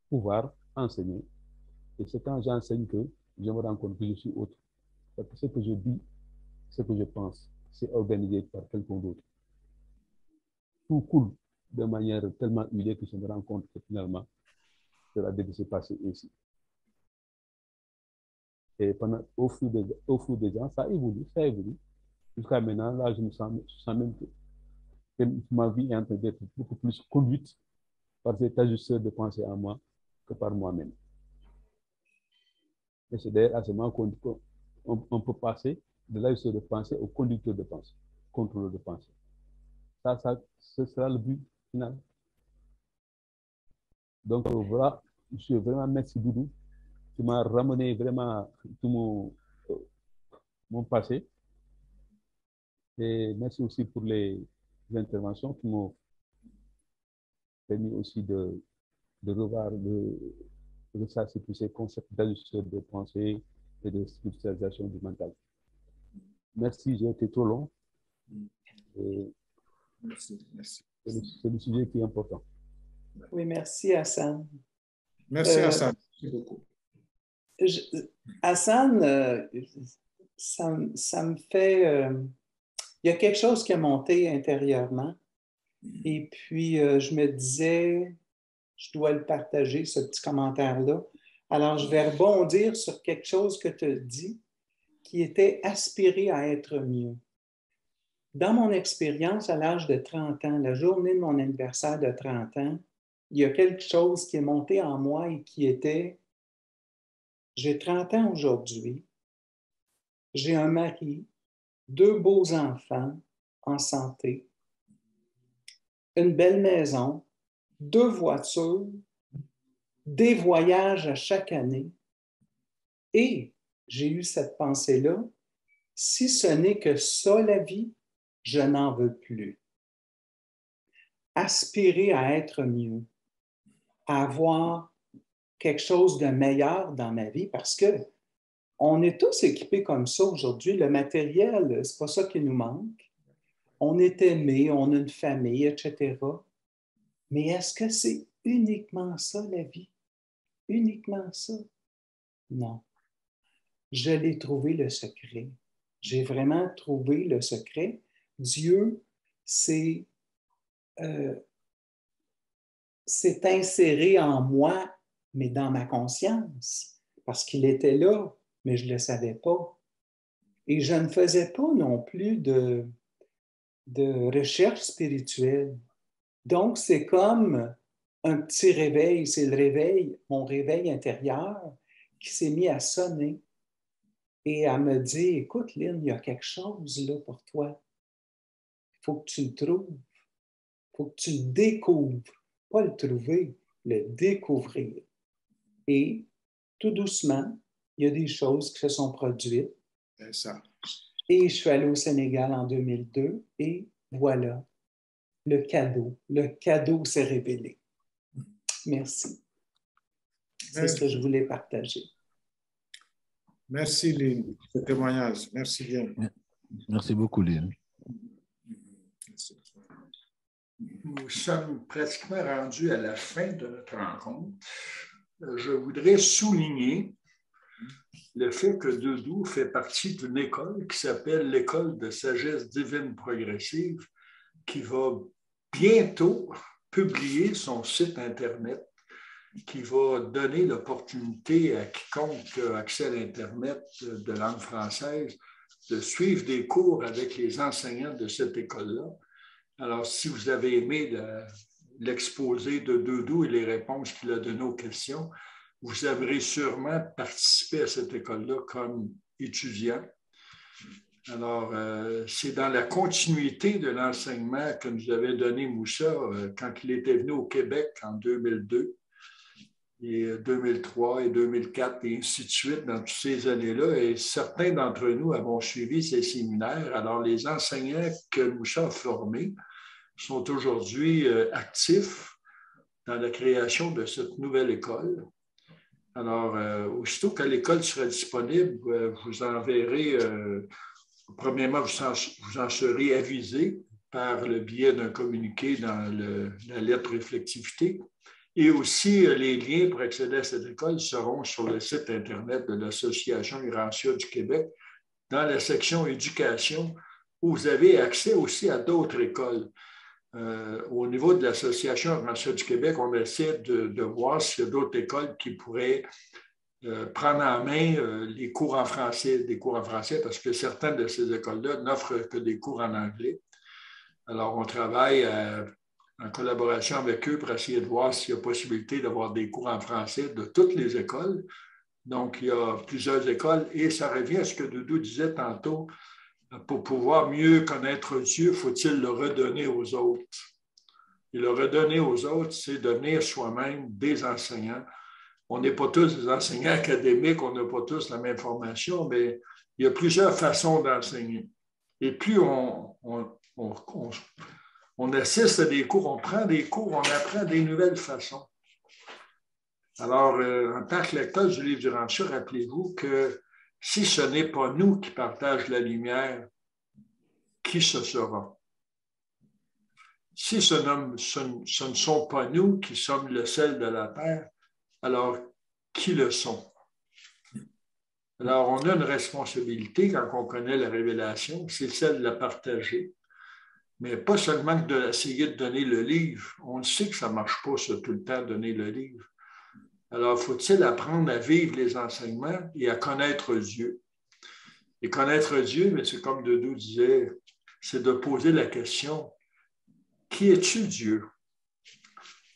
pouvoir enseigner. Et c'est quand j'enseigne que je me rends compte que je suis autre. Parce que ce que je dis, ce que je pense, c'est organisé par quelqu'un d'autre. Tout coule de manière tellement huilée que je me rends compte que finalement, cela devait se passer ainsi. Et au fil des ans, ça évolue. Jusqu'à maintenant, là, je me sens même que ma vie est en train d'être beaucoup plus conduite par cet ajusteur de pensée en moi que par moi-même. Et c'est d'ailleurs à ce moment qu'on peut passer de l'ajusteur de pensée au conducteur de pensée, contrôleur de pensée. Ce sera le but final. Donc voilà, je suis vraiment merci Doudou. Tu m'as ramené vraiment tout mon passé. Et merci aussi pour les interventions qui m'ont permis aussi de revoir, de ressasser tous ces concepts d'ajustement de pensée et de spiritualisation du mental. Merci, j'ai été trop long.
Merci.
C'est le sujet qui est important.
Oui, merci Hassan.
Merci Hassan. Merci beaucoup.
Hassan, ça me fait... il y a quelque chose qui a monté intérieurement. Et puis, je me disais, je dois le partager, ce petit commentaire-là. Alors, je vais rebondir sur quelque chose que tu as dit, qui était aspirer à être mieux. Dans mon expérience, à l'âge de 30 ans, la journée de mon anniversaire de 30 ans, il y a quelque chose qui est monté en moi et qui était, j'ai 30 ans aujourd'hui, j'ai un mari, 2 beaux enfants en santé, une belle maison, 2 voitures, des voyages à chaque année. Et j'ai eu cette pensée-là, si ce n'est que ça la vie, je n'en veux plus. Aspirer à être mieux, à avoir quelque chose de meilleur dans ma vie, parce que on est tous équipés comme ça aujourd'hui. Le matériel, c'est pas ça qui nous manque. On est aimé, on a une famille, etc. Mais est-ce que c'est uniquement ça, la vie? Uniquement ça? Non. Je l'ai trouvé le secret. J'ai vraiment trouvé le secret. Dieu s'est inséré en moi, mais dans ma conscience, parce qu'il était là, mais je ne le savais pas. Et je ne faisais pas non plus de recherche spirituelle. Donc, c'est comme un petit réveil, c'est le réveil, mon réveil intérieur qui s'est mis à sonner et à me dire, écoute, Lynn, il y a quelque chose là pour toi. Il faut que tu le trouves. Il faut que tu le découvres. Pas le trouver, le découvrir. Et tout doucement, il y a des choses qui se sont produites.
C'est ça.
Et je suis allée au Sénégal en 2002 et voilà, le cadeau s'est révélé. Merci. C'est ce que je voulais partager.
Merci, Lynn, pour ce témoignage. Merci bien.
Merci beaucoup, Lynn.
Nous sommes pratiquement rendus à la fin de notre rencontre. Je voudrais souligner le fait que Doudou fait partie d'une école qui s'appelle l'École de sagesse divine progressive, qui va bientôt publier son site Internet, qui va donner l'opportunité à quiconque a accès à l'Internet de langue française de suivre des cours avec les enseignants de cette école-là. Alors, si vous avez aimé l'exposé de Doudou et les réponses qu'il a données aux questions, vous aurez sûrement participé à cette école-là comme étudiant. Alors, c'est dans la continuité de l'enseignement que nous avait donné Moussa quand il était venu au Québec en 2002. et 2003 et 2004 et ainsi de suite dans toutes ces années-là. Et certains d'entre nous avons suivi ces séminaires. Alors, les enseignants que Moussa a formés sont aujourd'hui actifs dans la création de cette nouvelle école. Alors, aussitôt que l'école sera disponible, vous enverrez, premièrement, vous en serez avisé par le biais d'un communiqué dans la lettre réflectivité. Et aussi, les liens pour accéder à cette école seront sur le site Internet de l'Association Urantia du Québec, dans la section éducation, où vous avez accès aussi à d'autres écoles. Au niveau de l'Association Urantia du Québec, on essaie de voir s'il y a d'autres écoles qui pourraient prendre en main les cours en français, des cours en français, parce que certaines de ces écoles-là n'offrent que des cours en anglais. Alors, on travaille en collaboration avec eux pour essayer de voir s'il y a possibilité d'avoir des cours en français de toutes les écoles. Donc, il y a plusieurs écoles et ça revient à ce que Doudou disait tantôt. Pour pouvoir mieux connaître Dieu, faut-il le redonner aux autres? Et le redonner aux autres, c'est devenir soi-même des enseignants. On n'est pas tous des enseignants académiques, on n'a pas tous la même formation, mais il y a plusieurs façons d'enseigner. Et plus on assiste à des cours, on prend des cours, on apprend des nouvelles façons. Alors, en tant que lecteur du livre d'Urantia, rappelez-vous que si ce n'est pas nous qui partageons la lumière, qui ce sera? Si ce ne sont pas nous qui sommes le sel de la terre, alors qui le sont? Alors, on a une responsabilité quand on connaît la révélation, c'est celle de la partager. Mais pas seulement d'essayer de donner le livre. On sait que ça ne marche pas, ça, tout le temps, donner le livre. Alors, faut-il apprendre à vivre les enseignements et à connaître Dieu? Et connaître Dieu, mais c'est comme Doudou disait, c'est de poser la question, qui es-tu Dieu?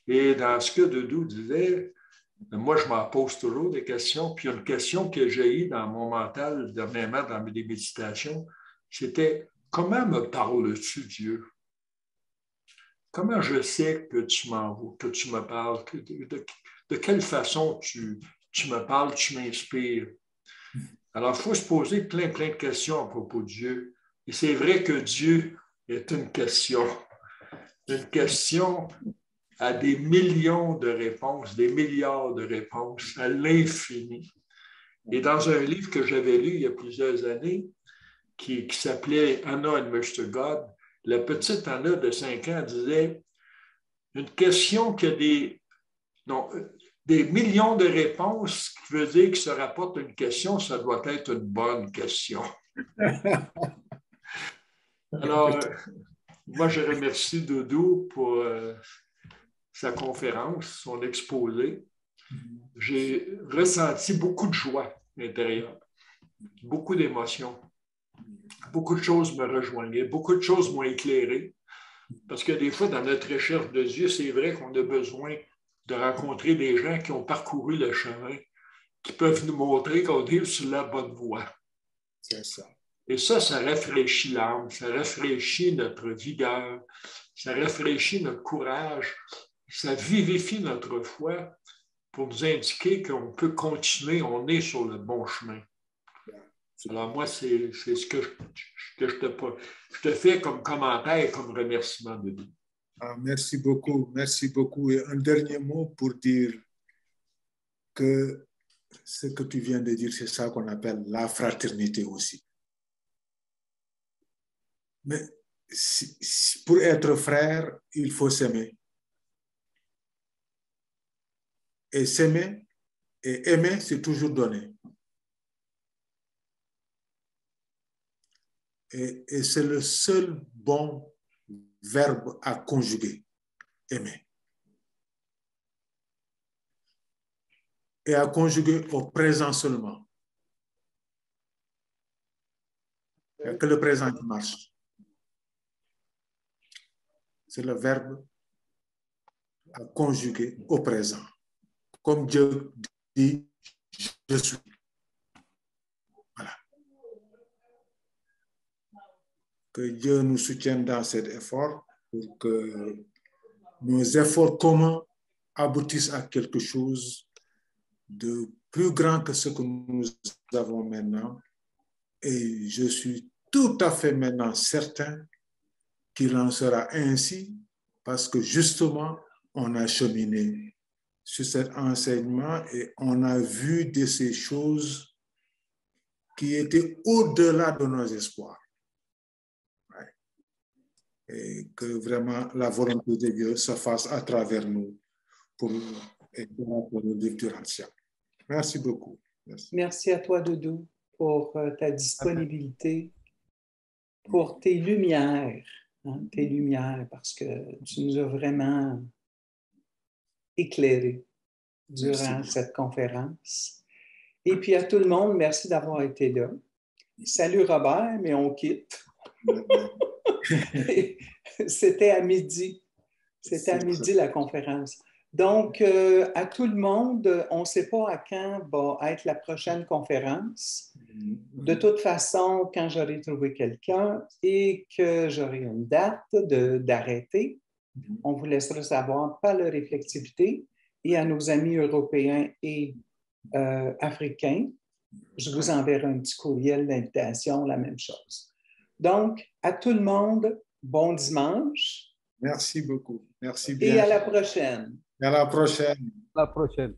Et dans ce que Doudou disait, moi, je m'en pose toujours des questions. Puis il y a une question que j'ai eue dans mon mental dernièrement, dans mes méditations, c'était, comment me parles-tu, Dieu? Comment je sais que tu m'envoies, que tu me parles, de quelle façon tu me parles, tu m'inspires? Alors, il faut se poser plein de questions à propos de Dieu. Et c'est vrai que Dieu est une question à des millions de réponses, des milliards de réponses, à l'infini. Et dans un livre que j'avais lu il y a plusieurs années, qui s'appelait Anna and Mr. God, la petite Anna de 5 ans disait une question qui a des millions de réponses, ce qui veut dire que ça rapporte une question, ça doit être une bonne question. Alors, moi, je remercie Doudou pour sa conférence, son exposé. J'ai ressenti beaucoup de joie intérieure, beaucoup d'émotions. Beaucoup de choses me rejoignaient, beaucoup de choses m'ont éclairé. Parce que des fois, dans notre recherche de Dieu, c'est vrai qu'on a besoin de rencontrer des gens qui ont parcouru le chemin, qui peuvent nous montrer qu'on est sur la bonne voie.
C'est ça.
Et ça rafraîchit l'âme, ça rafraîchit notre vigueur, ça rafraîchit notre courage, ça vivifie notre foi pour nous indiquer qu'on peut continuer, on est sur le bon chemin. Alors moi, c'est ce que je te fais comme commentaire et comme remerciement de Dieu.
Ah, merci beaucoup, merci beaucoup. Et un dernier mot pour dire que ce que tu viens de dire, c'est ça qu'on appelle la fraternité aussi. Mais pour être frère, il faut s'aimer. Et s'aimer et aimer, c'est toujours donner. Et c'est le seul bon verbe à conjuguer, aimer. Et à conjuguer au présent seulement. Il n'y a que le présent qui marche. C'est le verbe à conjuguer au présent. Comme Dieu dit, je suis. Voilà. Que Dieu nous soutienne dans cet effort pour que nos efforts communs aboutissent à quelque chose de plus grand que ce que nous avons maintenant. Et je suis tout à fait maintenant certain qu'il en sera ainsi parce que justement, on a cheminé sur cet enseignement et on a vu de ces choses qui étaient au-delà de nos espoirs. Ouais. Et que vraiment la volonté de Dieu se fasse à travers nous pour le victoire ancienne. Merci beaucoup. Merci.
Merci à toi, Doudou, pour ta disponibilité, pour tes lumières, tes lumières, parce que tu nous as vraiment éclairés durant cette conférence. Et puis à tout le monde, merci d'avoir été là. Salut Robert, mais on quitte. C'était à midi. C'était à midi la conférence. Donc, à tout le monde, on ne sait pas à quand va être la prochaine conférence. De toute façon, quand j'aurai trouvé quelqu'un et que j'aurai une date d'arrêter, on vous laissera savoir par la réflexivité et à nos amis européens et africains. Je vous enverrai un petit courriel d'invitation, la même chose. Donc, à tout le monde, bon dimanche.
Merci beaucoup. Merci bien.
Et à la prochaine.
À la prochaine.
À la prochaine.